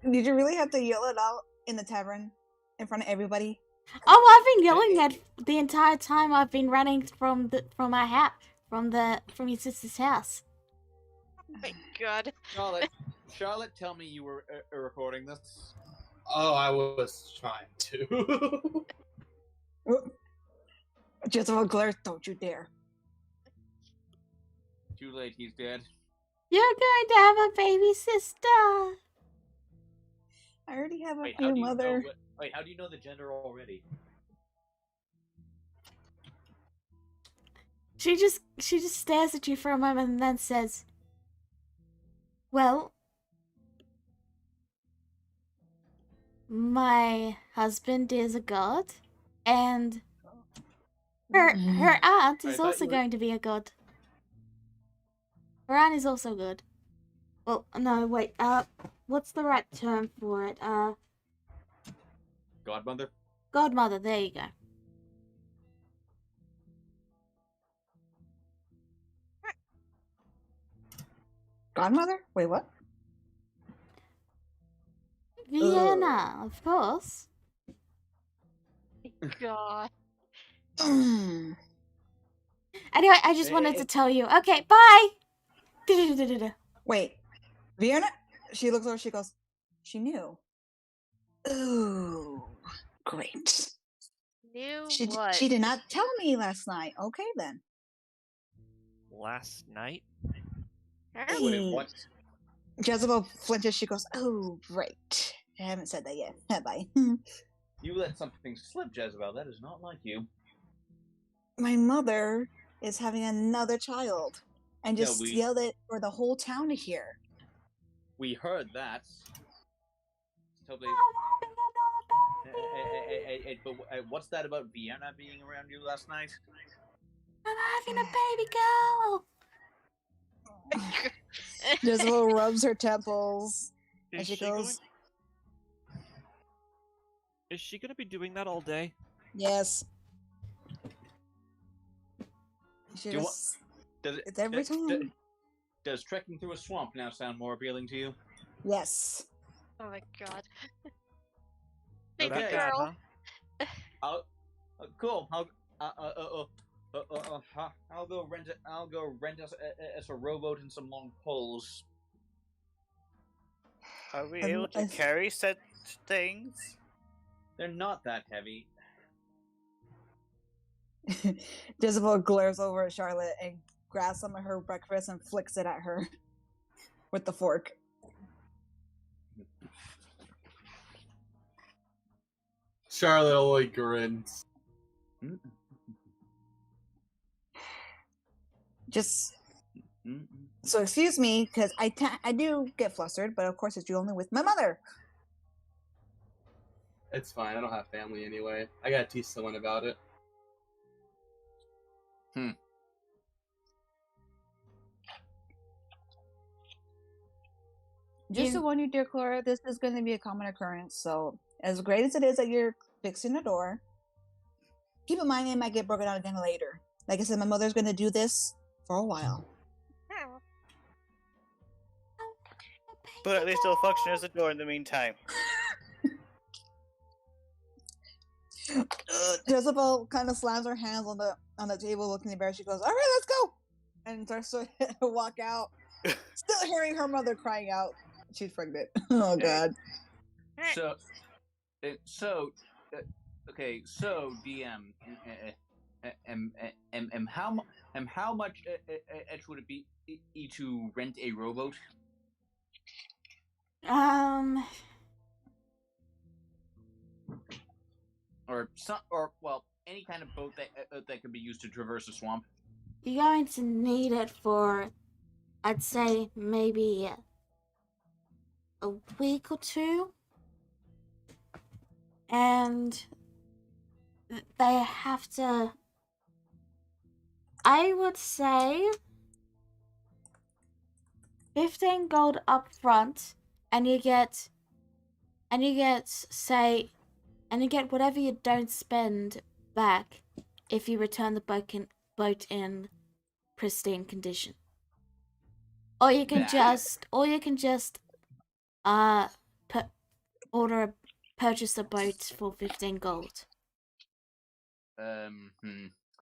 Did you really have to yell it out in the tavern in front of everybody? Oh, I've been yelling at the entire time I've been running from our house, from your sister's house. Oh my god. Charlotte, tell me you were recording this. Oh, I was trying to. Jezebel glares, don't you dare. Too late, he's dead. You're going to have a baby sister. I already have a Wait, few, Mother. How do you know the gender already? She just stares at you for a moment and then says, "Well, my husband is a god, and her aunt is also going to be a god. Her aunt is also good. Well, no, wait. What's the right term for it? Godmother? Godmother. There you go. Godmother? Wait, what? Vienna, of course. God. Anyway, I just wanted to tell you. Okay, bye. Wait, Vienna? She looks over, she goes, she knew. Ooh, great. Knew She what? did not tell me last night. Okay, then. Last night? Hey. Jezebel flinches, she goes, oh, great. I haven't said that yet, have I? You let something slip, Jezebel. That is not like you. My mother is having another child. And just yelled it for the whole town to hear. We heard that. But what's that about Vienna being around you last night? I'm having a baby girl. Jezebel rubs her temples. And she goes, Is she gonna be doing that all day? yes. It's every time. Does trekking through a swamp now sound more appealing to you? Yes. Oh my god. Baby Baby bad, girl. huh? Cool. I'll go rent us a rowboat and some long poles. Are we able to carry such things? They're not that heavy. Jezebel glares over at Charlotte and grabs some of her breakfast and flicks it at her with the fork. Charlotte only grins. Just so excuse me, because I do get flustered, but of course it's only with my mother. It's fine. I don't have family anyway. I gotta teach someone about it. Just to warn you, dear Clara, this is going to be a common occurrence. So, as great as it is that you're fixing the door, keep in mind it might get broken out again later. Like I said, my mother's going to do this for a while. But at least it'll function as a door in the meantime. Jezebel kind of slams her hands on the table, looking embarrassed. She goes, "All right, let's go," and starts to walk out. Still hearing her mother crying out. She's pregnant. Oh God. So, okay. So, DM, how much would it be to rent a rowboat? Or any kind of boat that can be used to traverse a swamp. You're going to need it for, I'd say, maybe a week or two. And they have to, I would say, 15 gold up front, and you get whatever you don't spend back if you return the boat in pristine condition. Or you can just purchase a boat for 15 gold.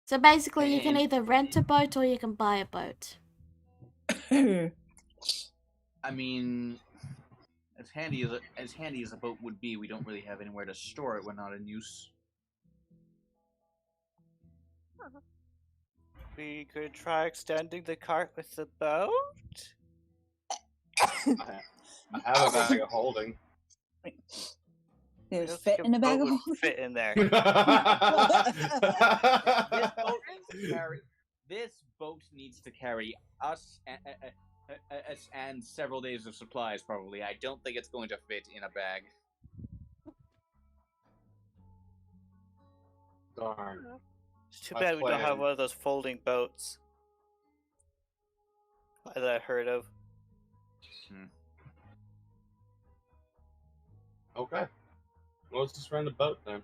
So basically, you can either rent a boat or you can buy a boat. I mean, as handy as a boat would be, we don't really have anywhere to store it when not in use. We could try extending the cart with the boat? I have a bag of holding. It fit in a bag of holding. Fit in there. This boat needs to carry us and several days of supplies, probably. I don't think it's going to fit in a bag. Darn. It's too bad we don't have plan. one of those folding boats that I heard of. Okay. Well, let's just rent a boat then.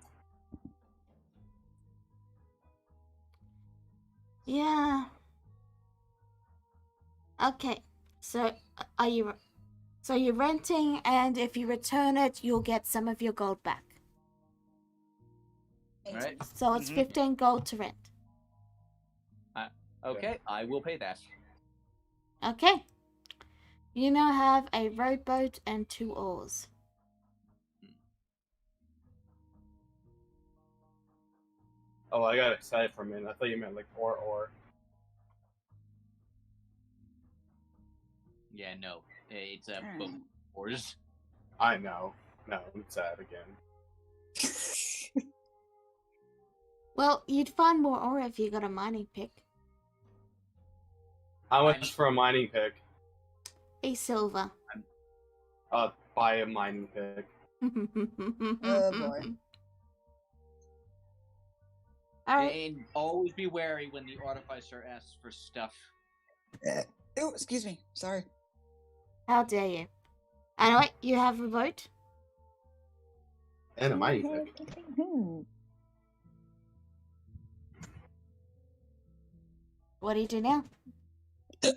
Yeah. Okay. So you're renting, and if you return it, you'll get some of your gold back. Right. So it's 15 gold to rent. Okay, I will pay that. Okay. You now have a rowboat and 2 oars. Oh, I got excited for a minute. I thought you meant like or. Yeah, no. It's a boat. Oars. I know. No, I'm sad again. Well, you'd find more ore if you got a mining pick. How much for a mining pick? A silver. Buy a mining pick. Oh boy. Alright. And always be wary when the artificer asks for stuff. Oh, excuse me. Sorry. How dare you? Anyway, you have a boat? And a mining pick. What do you do now? Put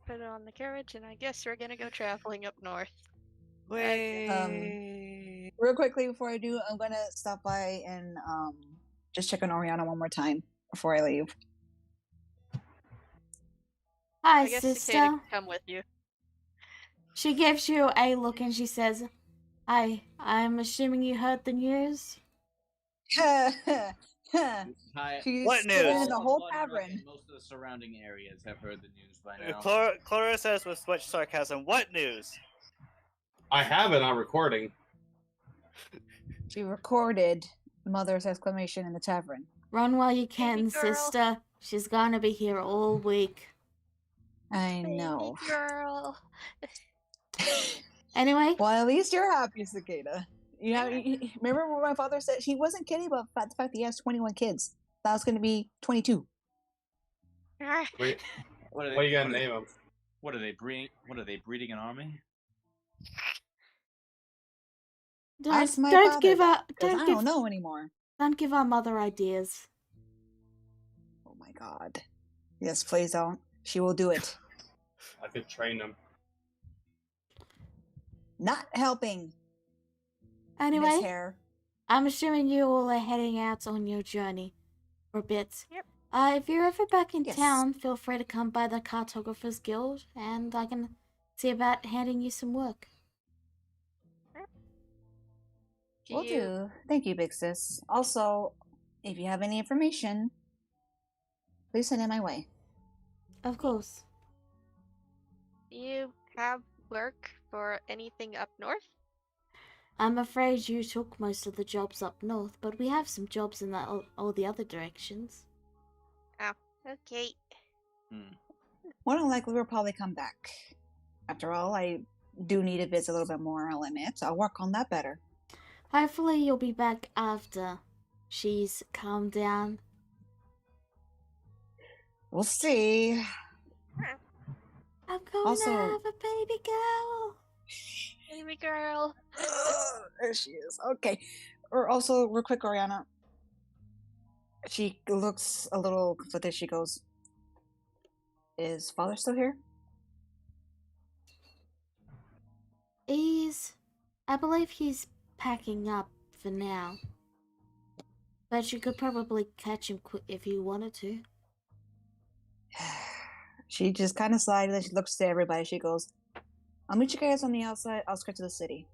it on the carriage, and I guess we're gonna go traveling up north. Wait. Real quickly before I do, I'm gonna stop by and just check on Oriana one more time before I leave. Hi, I guess sister. Cicada can come with you. She gives you a look and she says, "Hi, I'm assuming you heard the news?" She's What spitting news? in the whole One tavern. and most of the surrounding areas have heard the news by now. Clara says with much sarcasm, "What news?" I have it on recording. She recorded mother's exclamation in the tavern. Run while you can, Baby girl. sister. She's gonna be here all week. I Baby know. girl. Anyway, Well, at least you're happy, Cicada. You know, remember what my father said? He wasn't kidding about the fact that he has 21 kids. That was going to be 22. Wait, What what are you gonna name them? What are they breeding? What are they breeding an army? Ask my don't father give her, that, 'cause I don't don't give, know anymore. don't give our mother ideas. Oh my god. Yes, please don't. She will do it. I could train them. Not helping. Anyway, Miss Hare. I'm assuming you all are heading out on your journey for a bit. Yep. If you're ever back in Yes. town, feel free to come by the Cartographers Guild, and I can see about handing you some work. Will do. Thank you, big sis. Also, if you have any information, please send it my way. Of course. Do you have work for anything up north? I'm afraid you took most of the jobs up north, but we have some jobs in all the other directions. Oh, okay. More than likely, we'll probably come back. After all, I do need to visit a little bit more, I'll admit. I'll work on that better. Hopefully you'll be back after she's calmed down. We'll see. I'm going Also- to have a baby girl. Baby girl. There she is. Okay. Or also, real quick, Oriana. She looks a little conflicted. She goes, "Is father still here?" I believe he's packing up for now. But you could probably catch him if you wanted to. She just kind of sighs and she looks to everybody. She goes, "I'll meet you guys on the outskirts of the city.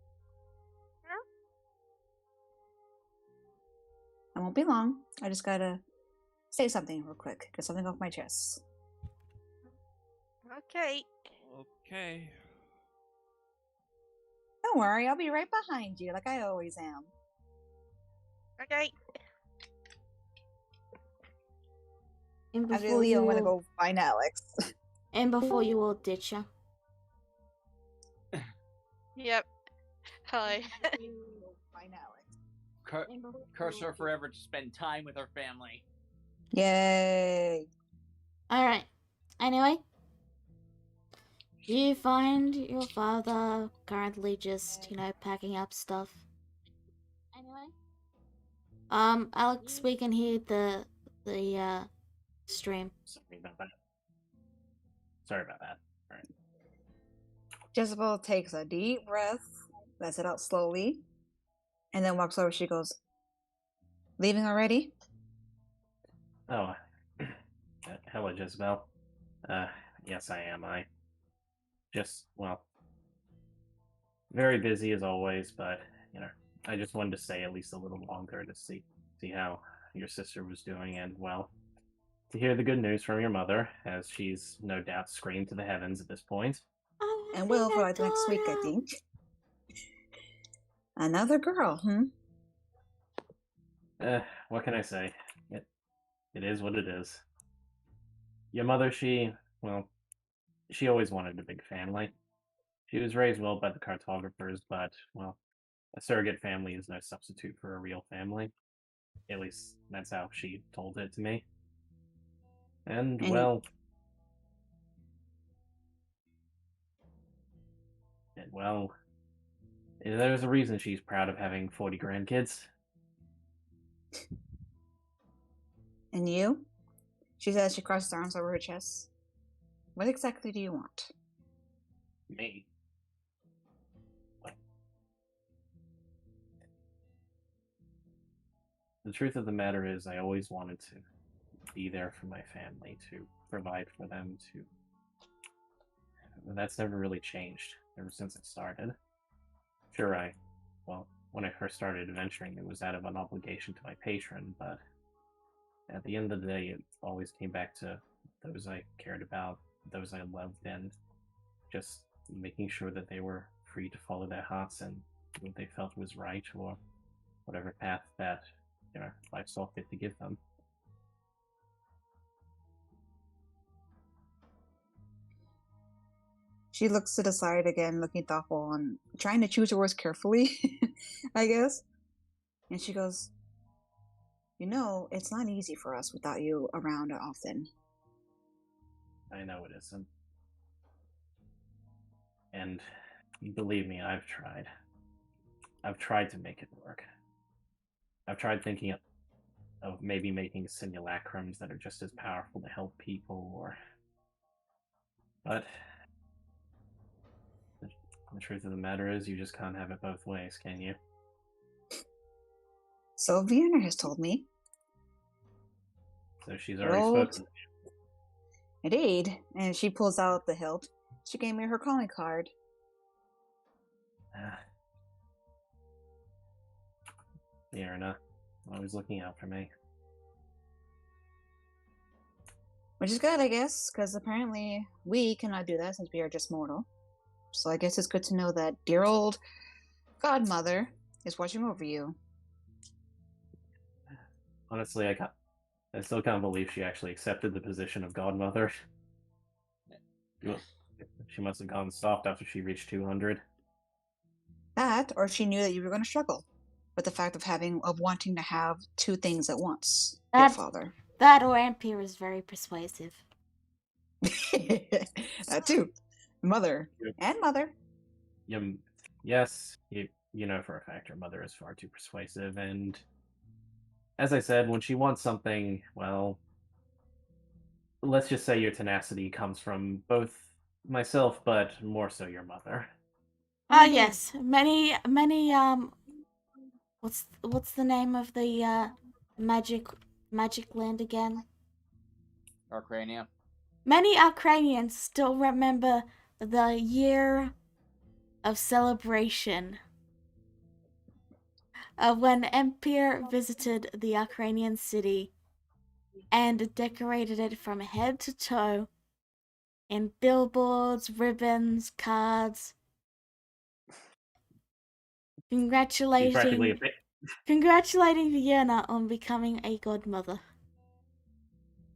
I won't be long. I just gotta say something real quick. Get something off my chest." Okay. Okay. Don't worry, I'll be right behind you, like I always am. Okay. And After before Leo, you I'm gonna all, go find Alex. and before you all ditch her. Yep. Hi. Find Alex. Curse her forever to spend time with her family. Yay! Alright. Anyway. You find your father currently just, packing up stuff. Anyway. Alex, we can hear the stream. Sorry about that. Alright. Jezebel takes a deep breath, lets it out slowly, and then walks over. She goes, "Leaving already?" Oh, hello, Jezebel. Yes, I am. Very busy as always, but, I just wanted to stay at least a little longer to see how your sister was doing, and, well, to hear the good news from your mother, as she's no doubt screamed to the heavens at this point. And will for like next week, I think. Another girl, What can I say? It is what it is. Your mother, she always wanted a big family. She was raised well by the cartographers, but, well, a surrogate family is no substitute for a real family. At least, that's how she told it to me. And, well... there's a reason she's proud of having 40 grandkids. And you? She says she crosses her arms over her chest. What exactly do you want? Me? The truth of the matter is, I always wanted to be there for my family, to provide for them, That's never really changed ever since it started. Sure, when I first started adventuring, it was out of an obligation to my patron, but at the end of the day, it always came back to those I cared about, those I loved, and just making sure that they were free to follow their hearts and what they felt was right, or whatever path that life saw fit to give them. She looks to the side again, looking thoughtful and trying to choose her words carefully, I guess. And she goes, it's not easy for us without you around often. I know it isn't. And believe me, I've tried. I've tried to make it work. I've tried thinking of maybe making simulacrums that are just as powerful to help people, but The truth of the matter is, you just can't have it both ways, can you? So Vienna has told me. So she's Your already old- spoken. Indeed. And she pulls out the hilt. She gave me her calling card. Vienna, always looking out for me. Which is good, I guess, because apparently we cannot do that since we are just mortal. So I guess it's good to know that dear old godmother is watching over you. Honestly, I still can't believe she actually accepted the position of godmother. She must have gone soft after she reached 200. That, or she knew that you were going to struggle with the fact of wanting to have two things at once. Dear father. That or Ampere is very persuasive. That too. Mother. Yep. And mother. Yes, you know for a fact her mother is far too persuasive, and as I said, when she wants something, well, let's just say your tenacity comes from both myself, but more so your mother. Yes. Many what's the name of the magic land again? Arcrania. Many Ukrainians still remember the year of celebration of when Empire visited the Ukrainian city and decorated it from head to toe in billboards, ribbons, cards, congratulating Vienna on becoming a godmother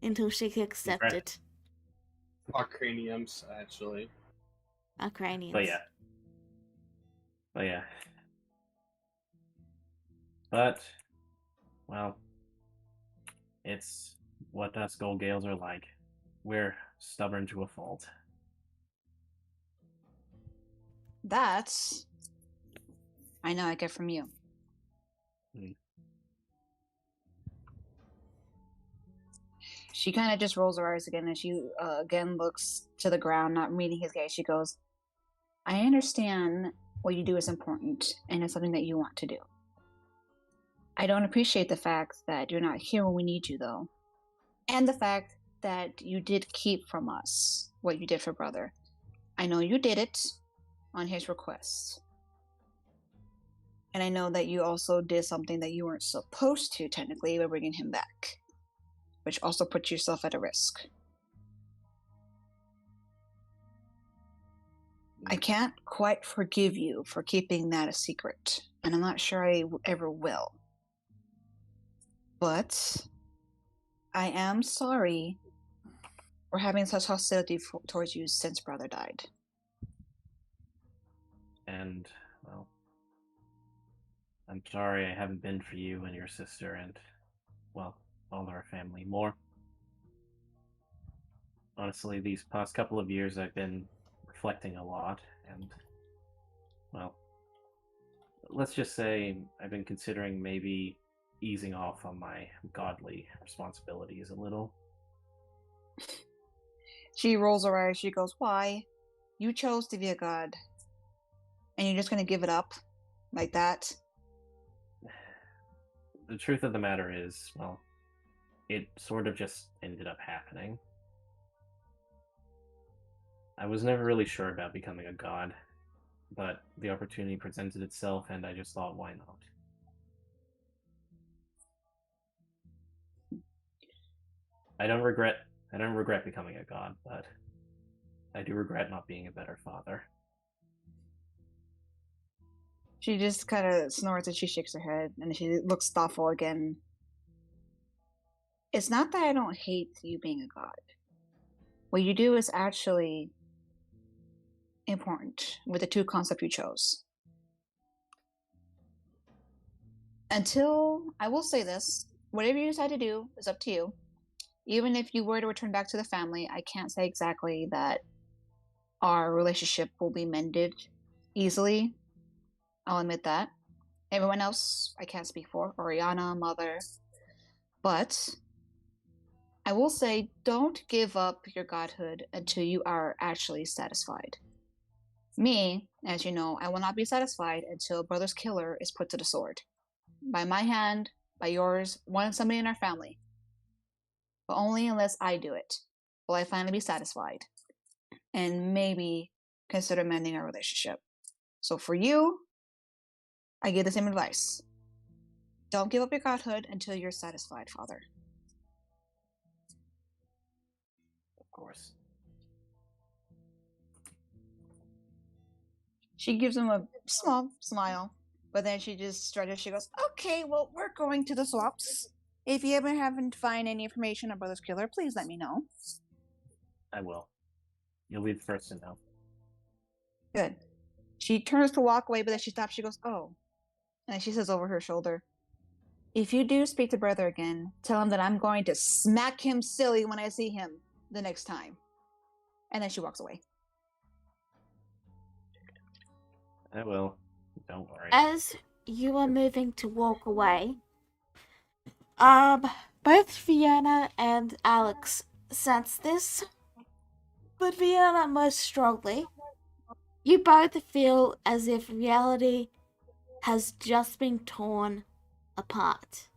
until she could accept it. Arcraniums, actually. Ukrainians. But yeah. But, well, it's what us Gold Gales are like. We're stubborn to a fault. That's I know I get from you. She kind of just rolls her eyes again and she again looks to the ground, not meeting his gaze. She goes, I understand what you do is important and it's something that you want to do. I don't appreciate the fact that you're not here when we need you, though. And the fact that you did keep from us what you did for brother. I know you did it on his request. And I know that you also did something that you weren't supposed to, technically, by bringing him back. Which also puts yourself at a risk. I can't quite forgive you for keeping that a secret. And I'm not sure I ever will. But I am sorry for having such hostility towards you since brother died. And, well, I'm sorry I haven't been for you and your sister and, well, all our family more. Honestly, these past couple of years I've been reflecting a lot, and, well, let's just say I've been considering maybe easing off on my godly responsibilities a little. She rolls her eyes. She goes, why? You chose to be a god. And you're just going to give it up like that? The truth of the matter is, well, it sort of just ended up happening. I was never really sure about becoming a god, but the opportunity presented itself and I just thought, why not? I don't regret becoming a god, but I do regret not being a better father. She just kind of snorts and she shakes her head and she looks thoughtful again. It's not that I don't hate you being a god. What you do is actually important with the two concepts you chose. Until, I will say this, whatever you decide to do is up to you. Even if you were to return back to the family, I can't say exactly that our relationship will be mended easily. I'll admit that. Everyone else, I can't speak for. Oriana, mother. But I will say, don't give up your godhood until you are actually satisfied. Me, as you know, I will not be satisfied until brother's killer is put to the sword. By my hand, by yours, one of somebody in our family. But only unless I do it will I finally be satisfied. And maybe consider mending our relationship. So for you, I give the same advice. Don't give up your godhood until you're satisfied, father. Of course. She gives him a small smile, but then she just strutters. She goes, "Okay, well, we're going to the swaps. If you ever happen to find any information on Brother's killer, please let me know." I will. You'll be the first to know. Good. She turns to walk away, but then she stops. She goes, "Oh," and she says over her shoulder, "If you do speak to Brother again, tell him that I'm going to smack him silly when I see him the next time." And then she walks away. I will. Don't worry. As you are moving to walk away, both Vienna and Alex sense this, but Vienna most strongly. You both feel as if reality has just been torn apart.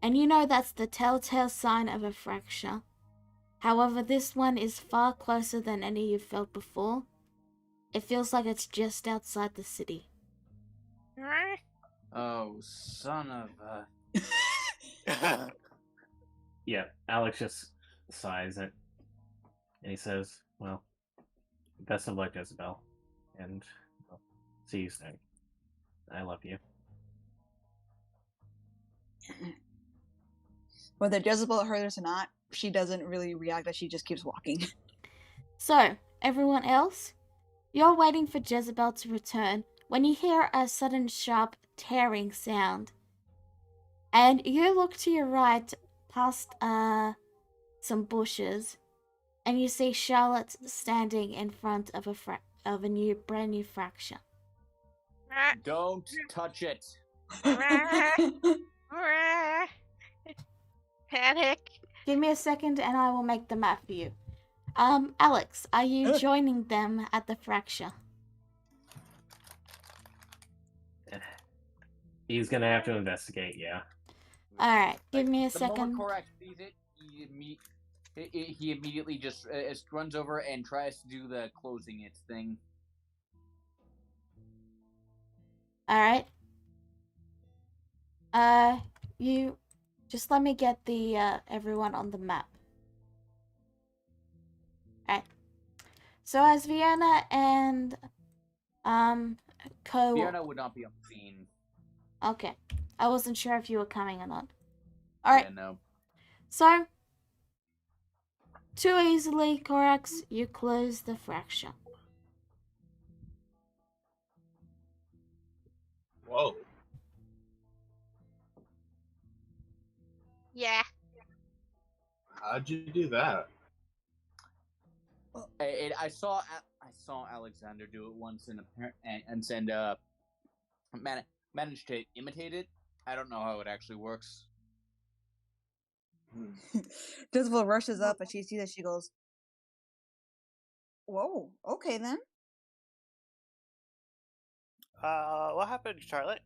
And you know that's the telltale sign of a fracture. However, this one is far closer than any you've felt before. It feels like it's just outside the city. Oh, son of a... Yeah, Alex just sighs it, and he says, "Well, best of luck, Isabel, and well, see you soon. I love you." Whether Jezebel heard us or not, she doesn't really react, that she just keeps walking. So, everyone else, you're waiting for Jezebel to return when you hear a sudden sharp tearing sound. And you look to your right past some bushes, and you see Charlotte standing in front of a brand new fracture. Don't touch it. Panic. Give me a second and I will make the map for you. Alex, are you joining them at the fracture? He's gonna have to investigate, yeah. Alright, give me a The second. moment Korak sees it, he immediately just runs over and tries to do the closing it thing. Alright. You just let me get the everyone on the map. Alright. So as Vienna and Vienna would not be on the scene. Okay. I wasn't sure if you were coming or not. Alright. Yeah, no. So too easily, Corax, you close the fracture. Whoa. Yeah. How'd you do that? I saw Alexander do it once and managed to imitate it. I don't know how it actually works. Jezebel rushes up and she sees that. She goes, "Whoa, okay then." What happened, Charlotte?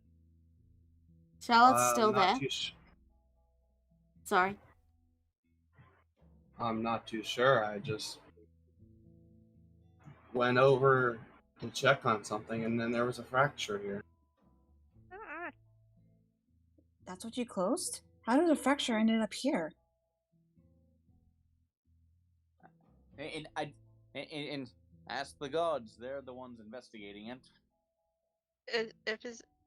Charlotte's still not there. too Sorry. I'm not too sure. I just went over to check on something, and then there was a fracture here. That's what you closed? How did the fracture ended up here? And ask the gods; they're the ones investigating it.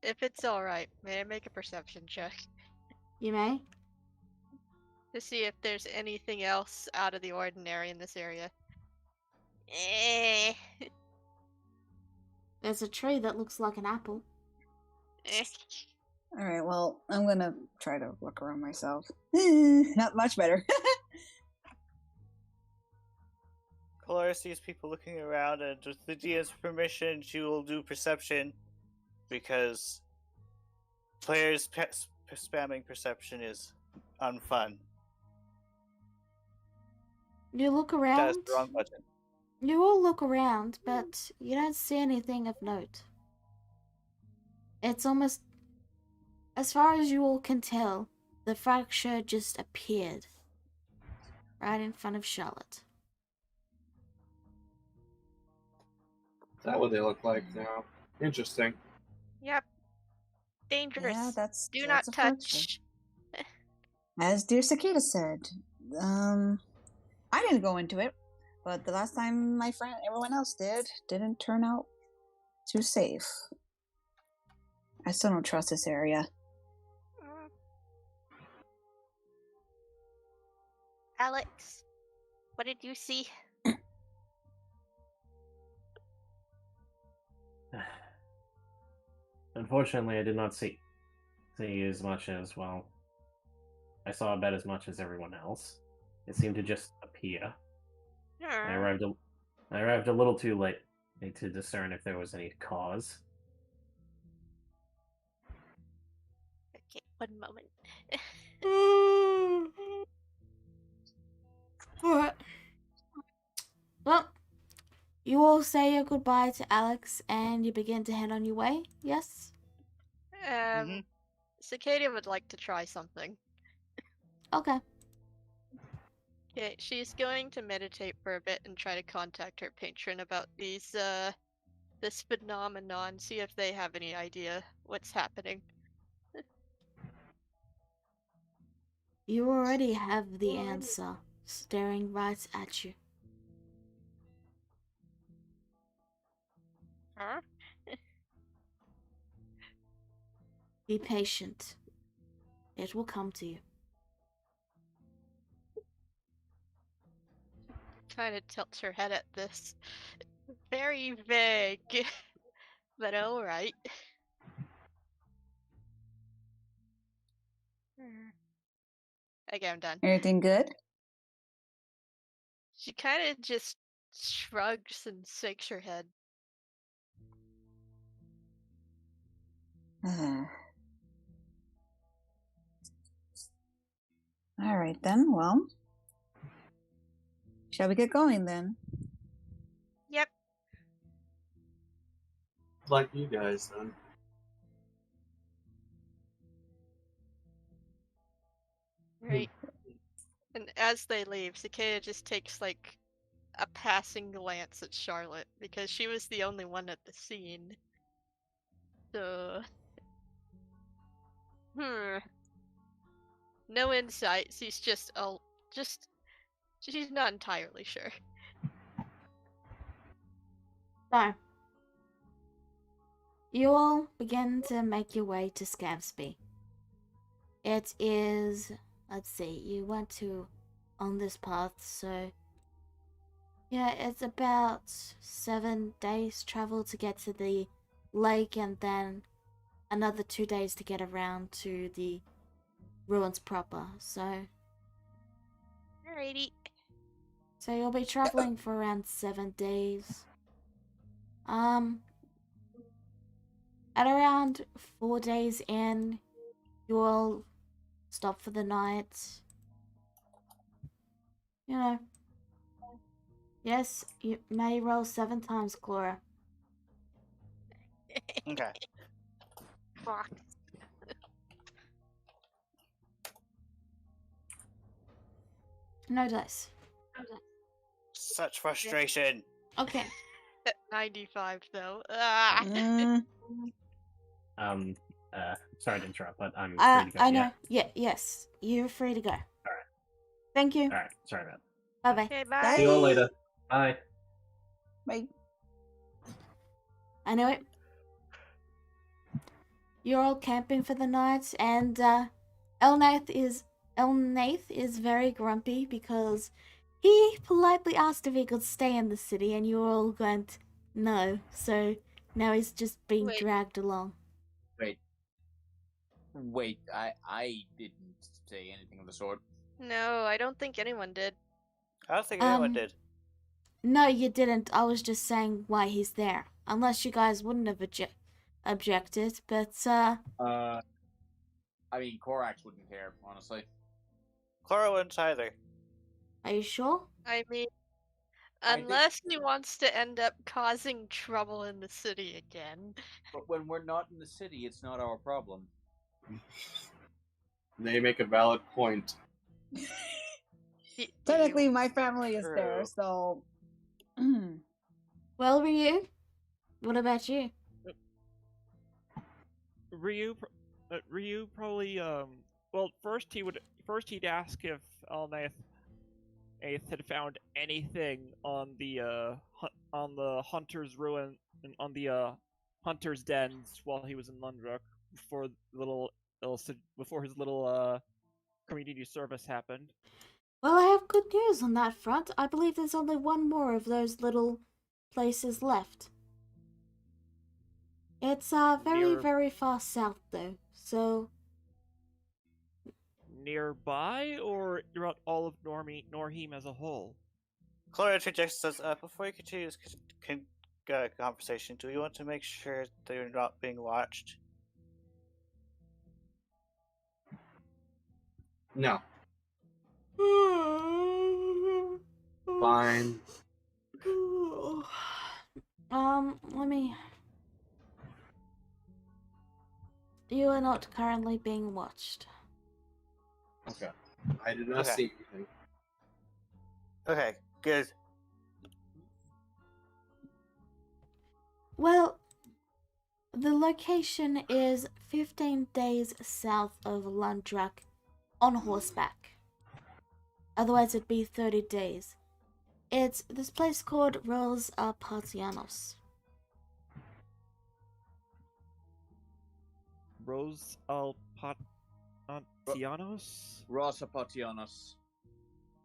If it's all right, may I make a perception check You may. to see if there's anything else out of the ordinary in this area? Eh. There's a tree that looks like an apple. Alright, well, I'm gonna try to look around myself. Not much better. Colora sees people looking around, and with the DM's permission, she will do perception, because players spamming perception is unfun. You look That around. is the wrong button. You all look around, but you don't see anything of note. It's almost, as far as you all can tell, the fracture just appeared right in front of Charlotte. Is that what they look like now? Interesting. Yep. Dangerous. Yeah, Do that's not a fracture. touch. As dear Cicada said, I didn't go into it, but the last time my friend, everyone else didn't turn out too safe. I still don't trust this area. Mm. Alex, what did you see? Unfortunately, I did not see as much as, well, I saw about as much as everyone else. It seemed to just appear. I arrived a little too late to discern if there was any cause. Okay, one moment. Alright. Well, you all say your goodbye to Alex and you begin to head on your way, yes? Mhm. Cicada would like to try something. Okay. Okay, she's going to meditate for a bit and try to contact her patron about this phenomenon, see if they have any idea what's happening. You already have the answer staring right at you. Huh? Be patient. It will come to you. Kind of tilts her head at this. Very vague, but alright. Okay, I'm done. Everything good? She kind of just shrugs and shakes her head. All right then. Well, shall we get going then? Yep. Like you guys, then. Right. And as they leave, Cicada just takes like a passing glance at Charlotte because she was the only one at the scene. So, no insight. She's just she's not entirely sure. So, you all begin to make your way to Scavsby. It is, let's see, you went on this path, so yeah, it's about 7 days travel to get to the lake and then another 2 days to get around to the ruins proper. So Alrighty. you'll be traveling for around 7 days. At around 4 days in, you all stop for the night. You know. Yes, you may roll 7 times, Clara. Okay. Fuck. No dice. Such frustration. Okay. 95 though. Ah. Sorry to interrupt, but I'm free to go. I know. Yes. You're free to go. Alright. Thank you. Alright, sorry about Bye bye. Okay, bye. See you all later. Bye. Bye. I know it. You're all camping for the night, and Elnath is very grumpy because he politely asked if he could stay in the city, and you all went no. So now he's just being Wait. dragged along. Wait, I didn't say anything of the sort. No, I don't think anyone did. I don't think anyone did. No, you didn't. I was just saying why he's there. Unless you guys wouldn't have objected, but I mean, Korax wouldn't care, honestly. Clara wouldn't either. are you sure? I mean, I think- Unless he wants to end up causing trouble in the city again. But when we're not in the city, it's not our problem. They make a valid point. Technically, my family is there, True. so. Well, Ryu, what about you? Ryu probably well first he'd ask if Alnath had found anything on the hunter's ruin and on the hunter's dens while he was in Lundrook before his little community service happened. Well, I have good news on that front. I believe there's only one more of those little places left. It's very, Near- very far south though, so Nearby or throughout all of Norheim as a whole? Clara interjects says, before you continue this conversation, do you want to make sure that you're not being watched? No. Fine. Let me. You are not currently being watched. Okay. I did not Okay. see anything. Okay, good. Well, the location is 15 days south of Lundrak on horseback. Otherwise, it'd be 30 days. It's this place called Rose Partianos. Rose Alpatianos? Rosa Patianos.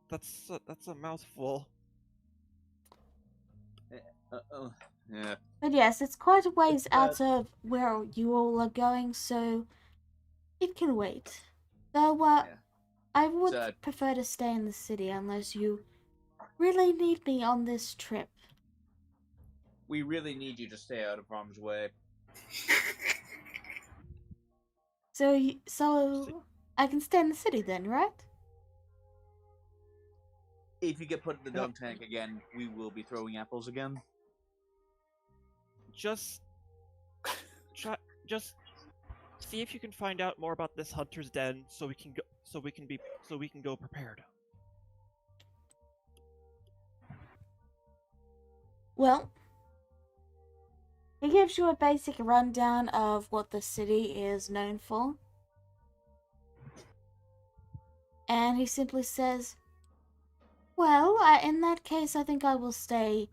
That's a mouthful. Yeah. But yes, it's quite a ways It's, out of where you all are going, so it can wait. Though, Yeah. I would It's, prefer to stay in the city unless you really need me on this trip. We really need you to stay out of harm's way. So I can stay in the city then, right? If you get put in the dunk tank again, we will be throwing apples again. Just see if you can find out more about this hunter's den so we can go prepared. Well, he gives you a basic rundown of what the city is known for. And he simply says, well, in that case, I think I will stay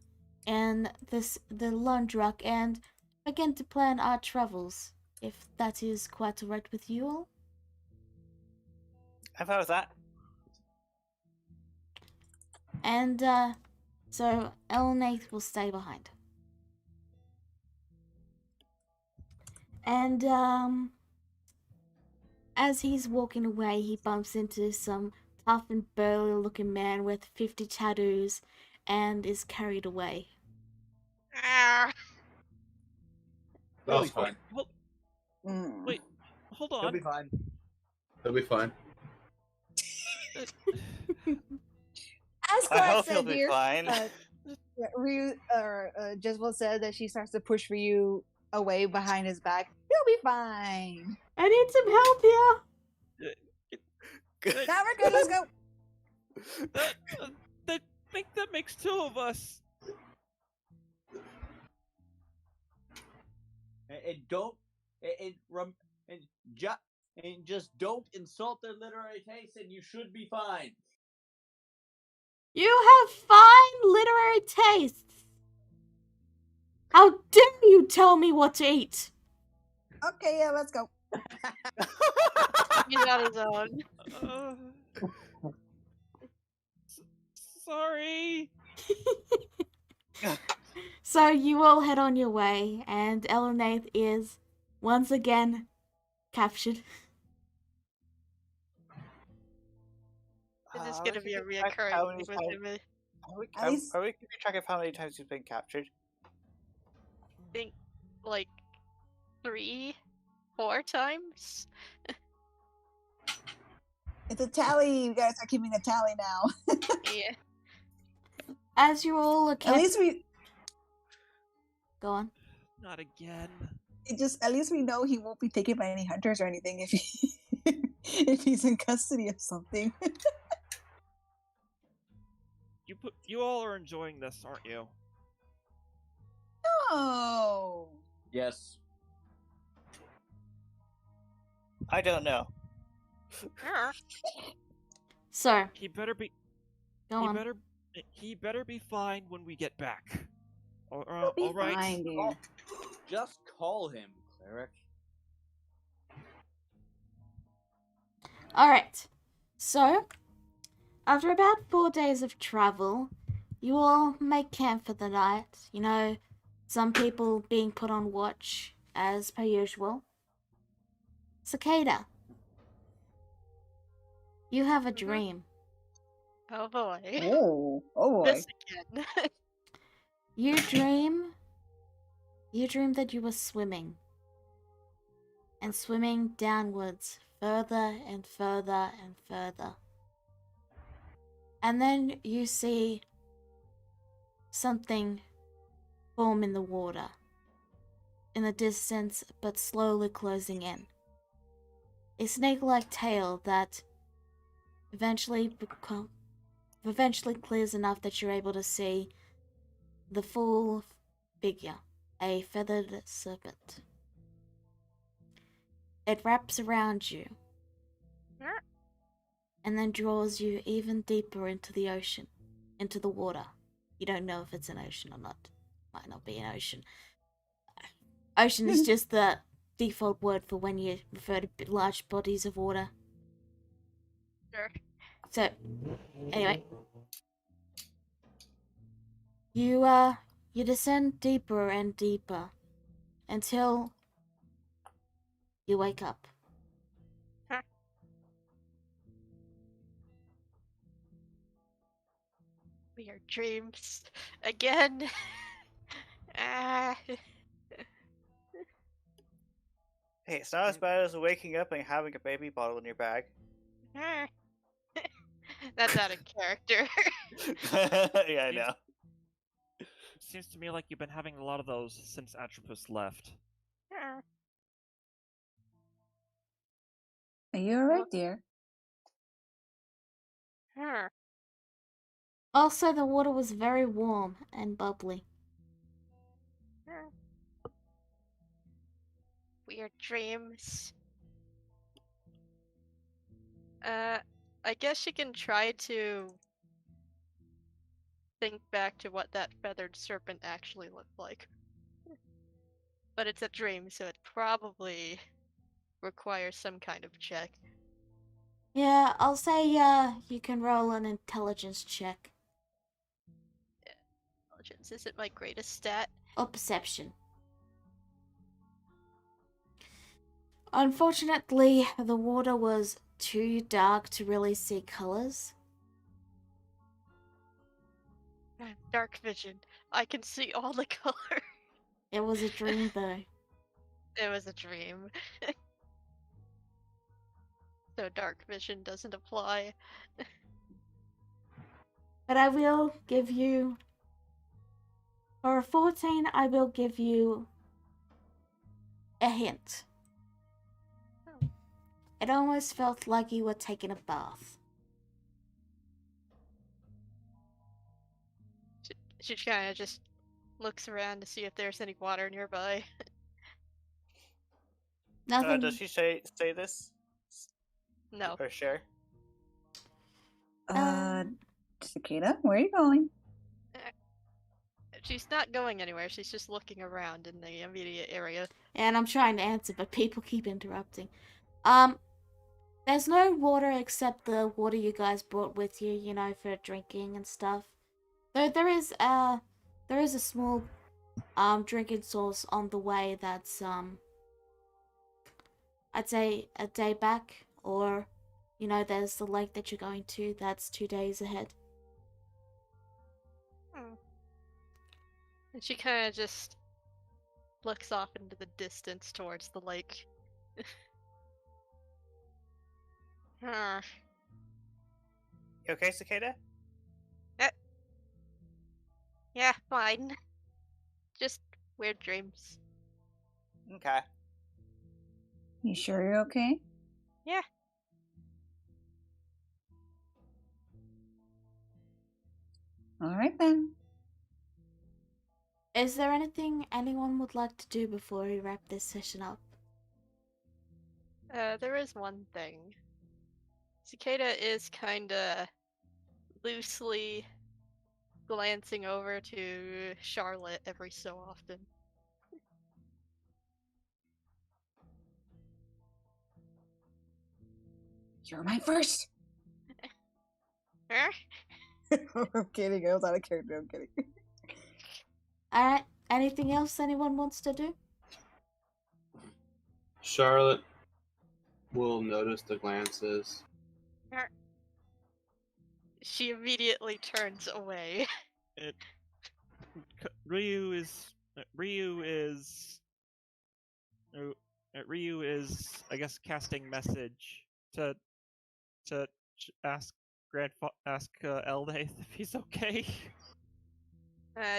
in the Lundrak and begin to plan our travels, if that is quite alright with you all. I'm fine with that. And, so Elnath will stay behind. And, as he's walking away, he bumps into some tough and burly looking man with 50 tattoos and is carried away. Ah, That He'll was be fine. Wait, hold He'll on. be fine. He'll be fine. As I Clark hope he'll said be here, fine. Ryu or Jezebel said that she starts to push Ryu away behind his back. He'll be fine. I need some help here! Now we're good. Let's go. I think that makes two of us. And don't and just don't insult their literary taste, and you should be fine. You have fine literary tastes! How dare you tell me what to eat? Okay, yeah, let's go. he's on his own. Uh, sorry. So you all head on your way, and Elnath is once again captured. This is Are gonna we be a keeping track of how reoccurring many thing with times- him. At least- Are we keeping track of how many times he's been captured? I think like 3, 4 times. It's a tally. You guys are keeping a tally now. Yeah. as you all are At least we go on. Not again. at least we know he won't be taken by any hunters or anything if he if he's in custody of something. You all are enjoying this, aren't you? Oh. Yes. I don't know. So, He better be. go on. He better be fine when we get back. He'll be All right. fine, dear. Just call him, cleric. Alright. So, after about 4 days of travel, you all make camp for the night. You know, some people being put on watch, as per usual. Cicada, you have a dream. Oh boy. Oh boy. This again. You dream that you were swimming. And swimming downwards, further and further and further. And then you see something form in the water. In the distance, but slowly closing in. A snake-like tail that eventually clears enough that you're able to see the full figure, a feathered serpent. It wraps around you and then draws you even deeper into the ocean, into the water. You don't know if it's an ocean or not. Might not be an ocean. Ocean is just the default word for when you refer to large bodies of water. Sure. So, anyway. You descend deeper and deeper until you wake up. Weird dreams. Again. Ah. Hey, it's not as bad as waking up and having a baby bottle in your bag. That's out of character. Yeah, I know. Seems to me like you've been having a lot of those since Atropos left. Are you alright, dear? Also, the water was very warm and bubbly. Weird dreams. I guess you can try to think back to what that feathered serpent actually looked like. But it's a dream, so it probably requires some kind of check. Yeah, I'll say you can roll an intelligence check. Intelligence isn't my greatest stat. Or perception. Unfortunately, the water was too dark to really see colors. Dark vision. I can see all the color. It was a dream, though. It was a dream. So dark vision doesn't apply. But I will give you... For a 14, I will give you a hint. Oh. It almost felt like you were taking a bath. She kind of just looks around to see if there's any water nearby. Nothing. Does she say this? No. Or share? Cicada, where are you going? She's not going anywhere. She's just looking around in the immediate area. And I'm trying to answer, but people keep interrupting. There's no water except the water you guys brought with you, you know, for drinking and stuff. Though there is a small drinking source on the way that's I'd say a day back, or you know, there's the lake that you're going to that's 2 days ahead. And she kind of just looks off into the distance towards the lake. You okay, Cicada? Yeah, fine. Just weird dreams. Okay. You sure you're okay? Yeah. All right then. Is there anything anyone would like to do before we wrap this session up? There is one thing. Cicada is kinda loosely glancing over to Charlotte every so often. You're my first. Huh? I'm kidding. I was out of character. I'm kidding. Alright, anything else anyone wants to do? Charlotte will notice the glances. She immediately turns away. Ryu is I guess casting message to ask Eldaith if he's okay.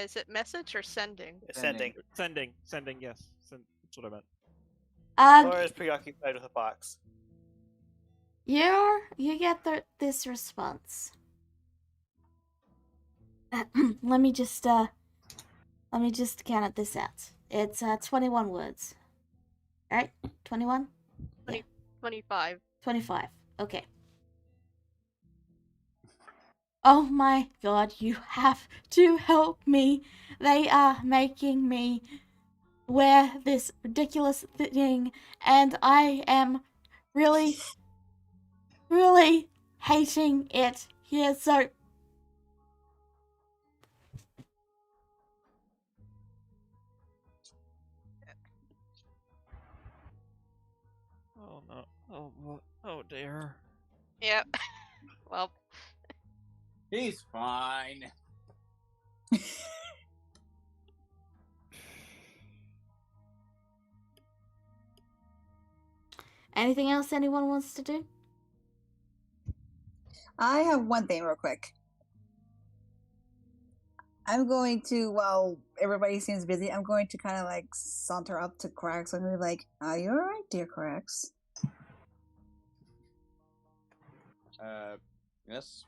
Is it message or sending? Sending. Sending, yes. That's what I meant. Laura is preoccupied with a box. You get this response. let me just count this out. It's 21 words. Alright? 21? 25. 25. Okay. Oh my god, you have to help me. They are making me wear this ridiculous thing, and I am really, really hating it here, so... Oh no. Oh dear. Yep. Well, He's fine. Anything else anyone wants to do? I have one thing real quick. I'm going to, while everybody seems busy, I'm going to kind of like saunter up to Crax and be like, "Are you alright, dear Crax?" Yes.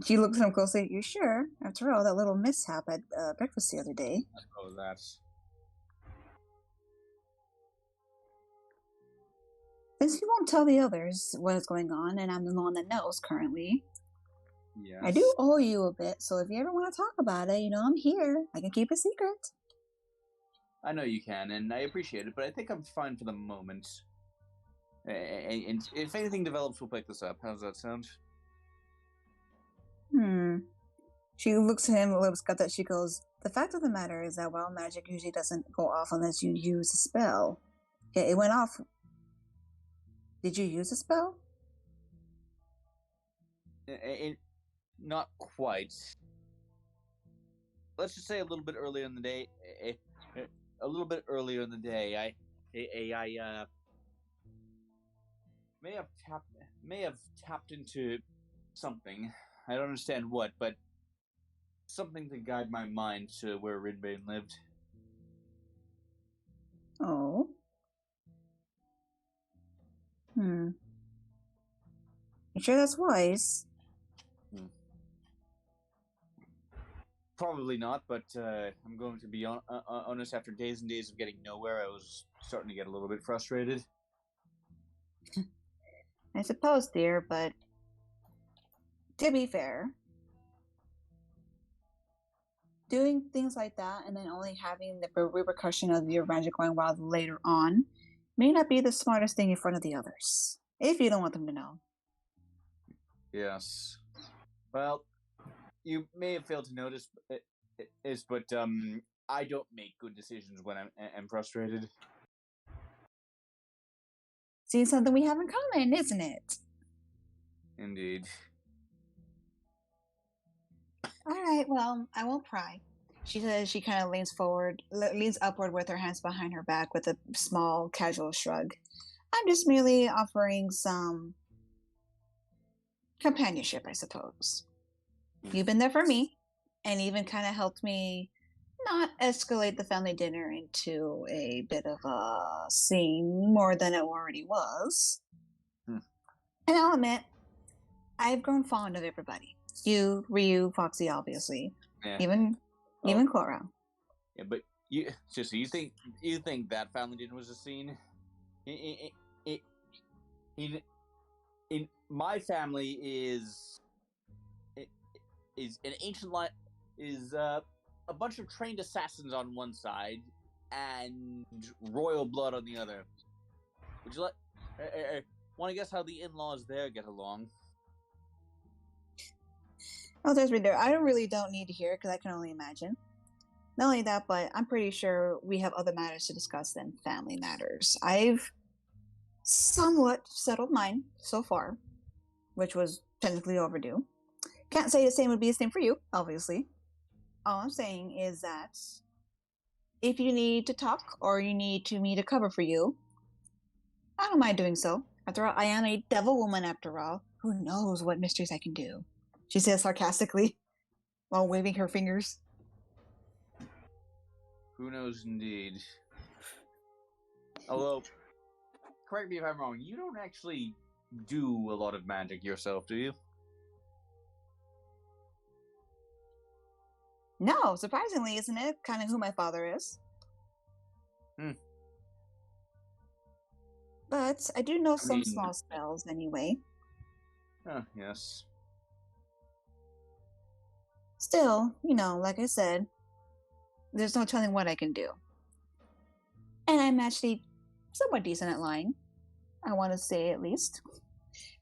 She looks at him closely. "You sure? After all, that little mishap at breakfast the other day." Oh, that's. Since you won't tell the others what is going on, and I'm the one that knows currently, Yes. I do owe you a bit, so if you ever want to talk about it, I'm here. I can keep a secret. I know you can, and I appreciate it, but I think I'm fine for the moment. And if anything develops, we'll pick this up. How's that sound? She looks at him a little scuffed. She goes, "The fact of the matter is that wild magic usually doesn't go off unless you use a spell. Yeah, it went off. Did you use a spell?" Not quite. Let's just say a little bit earlier in the day. A little bit earlier in the day, I may have tapped into something. I don't understand what, but something to guide my mind to where Rinbane lived. Oh. You sure that's wise? Probably not, but I'm going to be honest. After days and days of getting nowhere, I was starting to get a little bit frustrated. I suppose, dear, but to be fair, doing things like that and then only having the repercussion of your magic going wild later on may not be the smartest thing in front of the others, if you don't want them to know. Yes. Well, you may have failed to notice, but I don't make good decisions when I'm frustrated. See, something we have in common, isn't it? Indeed. All right, well, I won't pry. She says. She kind of leans upward with her hands behind her back with a small, casual shrug. "I'm just merely offering some companionship, I suppose. You've been there for me, and even kind of helped me not escalate the family dinner into a bit of a scene more than it already was. Hmm. And I'll admit, I've grown fond of everybody. You, Ryu, Foxy, obviously, Yeah. even Cora. Yeah, but you think that family dinner was a scene? In my family is an ancient line is a bunch of trained assassins on one side and royal blood on the other. Would you want to guess how the in-laws there get along? Oh, there's me there. I don't need to hear because I can only imagine. Not only that, but I'm pretty sure we have other matters to discuss than family matters. I've somewhat settled mine so far, which was technically overdue. Can't say the same would be the same for you, obviously. All I'm saying is that if you need to talk or you need me to cover for you, I don't mind doing so. After all, I am a devil woman after all. Who knows what mysteries I can do? She says sarcastically while waving her fingers. Who knows indeed. Although, correct me if I'm wrong, you don't actually do a lot of magic yourself, do you? No, surprisingly, isn't it? Kind of who my father is. But I do know some small spells anyway. Oh, yes. Still, like I said, there's no telling what I can do. And I'm actually somewhat decent at lying. I want to say at least.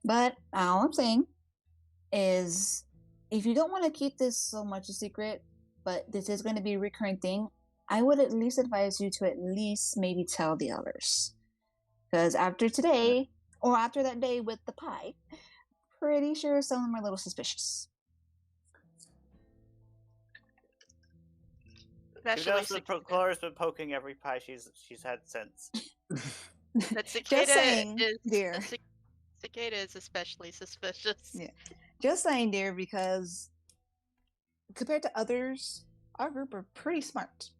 But all I'm saying is if you don't want to keep this so much a secret, but this is going to be a recurring thing, I would at least advise you to at least maybe tell the others. Because after today, or after that day with the pie, pretty sure some of them are a little suspicious. Clara's been poking every pie she's had since. That cicada Just saying, dear. Cicada is especially suspicious. Yeah. Just saying, dear, because compared to others, our group are pretty smart.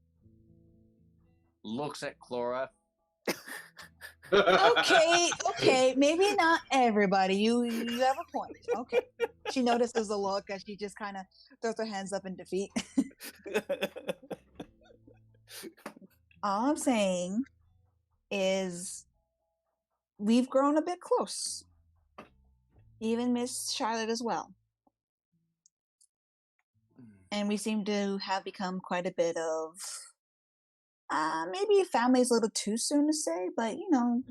Looks at Clara. Okay, maybe not everybody. You have a point. Okay. She notices the look and she just kind of throws her hands up in defeat. All I'm saying is we've grown a bit close. Even Miss Charlotte as well. And we seem to have become quite a bit of maybe family's a little too soon to say, but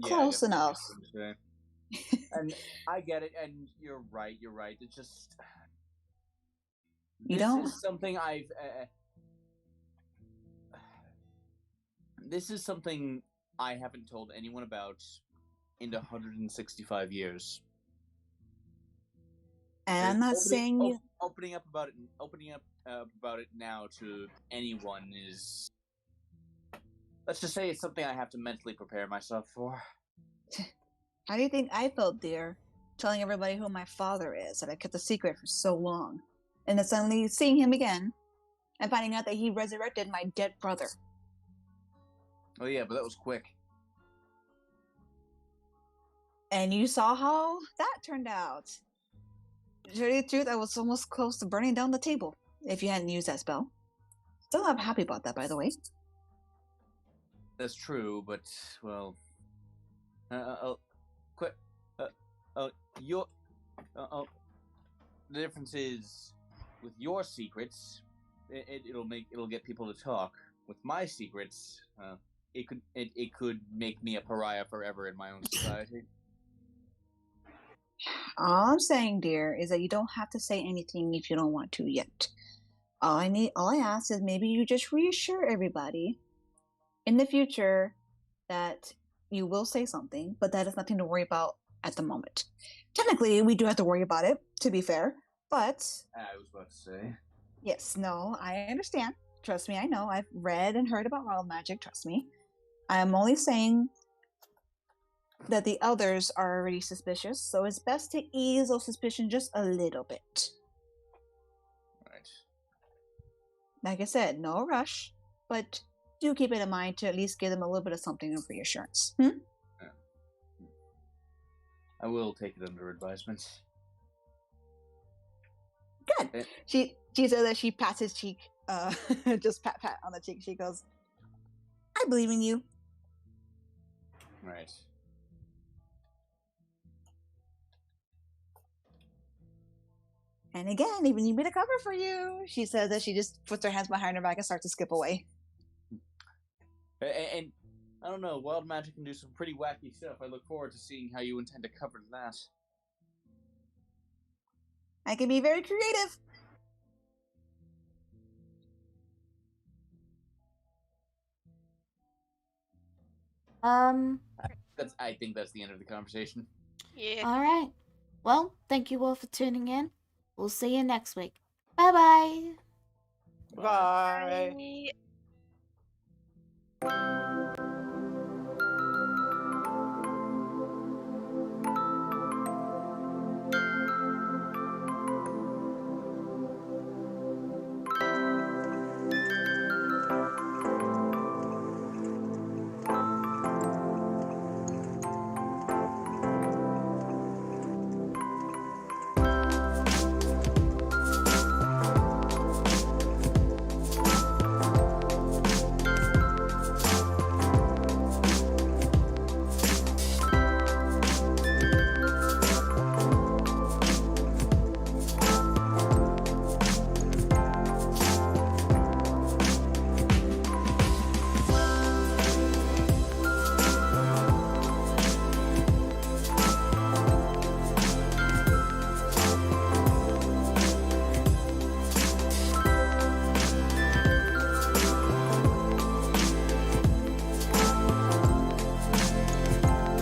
close enough. And I get it, and you're right. It's just you don't. This is something I haven't told anyone about in 165 years. And I'm not saying opening up about it now to anyone is. Let's just say it's something I have to mentally prepare myself for. How do you think I felt, dear, telling everybody who my father is, that I kept a secret for so long, and then suddenly seeing him again, and finding out that he resurrected my dead brother? Oh yeah, but that was quick. And you saw how that turned out. To tell you the truth, I was almost close to burning down the table if you hadn't used that spell. Still not happy about that, by the way. That's true, but well, the difference is with your secrets, it'll get people to talk. With my secrets, it could make me a pariah forever in my own society. All I'm saying, dear, is that you don't have to say anything if you don't want to yet. All I ask is maybe you just reassure everybody in the future that you will say something, but that is nothing to worry about at the moment. Technically, we do have to worry about it, to be fair, but... I was about to say. Yes, no, I understand. Trust me, I know. I've read and heard about wild magic, trust me. I'm only saying that the others are already suspicious, so it's best to ease those suspicion just a little bit. Right. Like I said, no rush, but do keep it in mind to at least give them a little bit of something for reassurance. I will take it under advisement. Good. She says that she pats his cheek, just pat on the cheek. She goes, "I believe in you." Right. And again, even need me to cover for you. She says that she just puts her hands behind her back and starts to skip away. And I don't know, wild magic can do some pretty wacky stuff. I look forward to seeing how you intend to cover that. I can be very creative. I think that's the end of the conversation. Yeah. All right. Well, thank you all for tuning in. We'll see you next week. Bye-bye. Bye. Bye.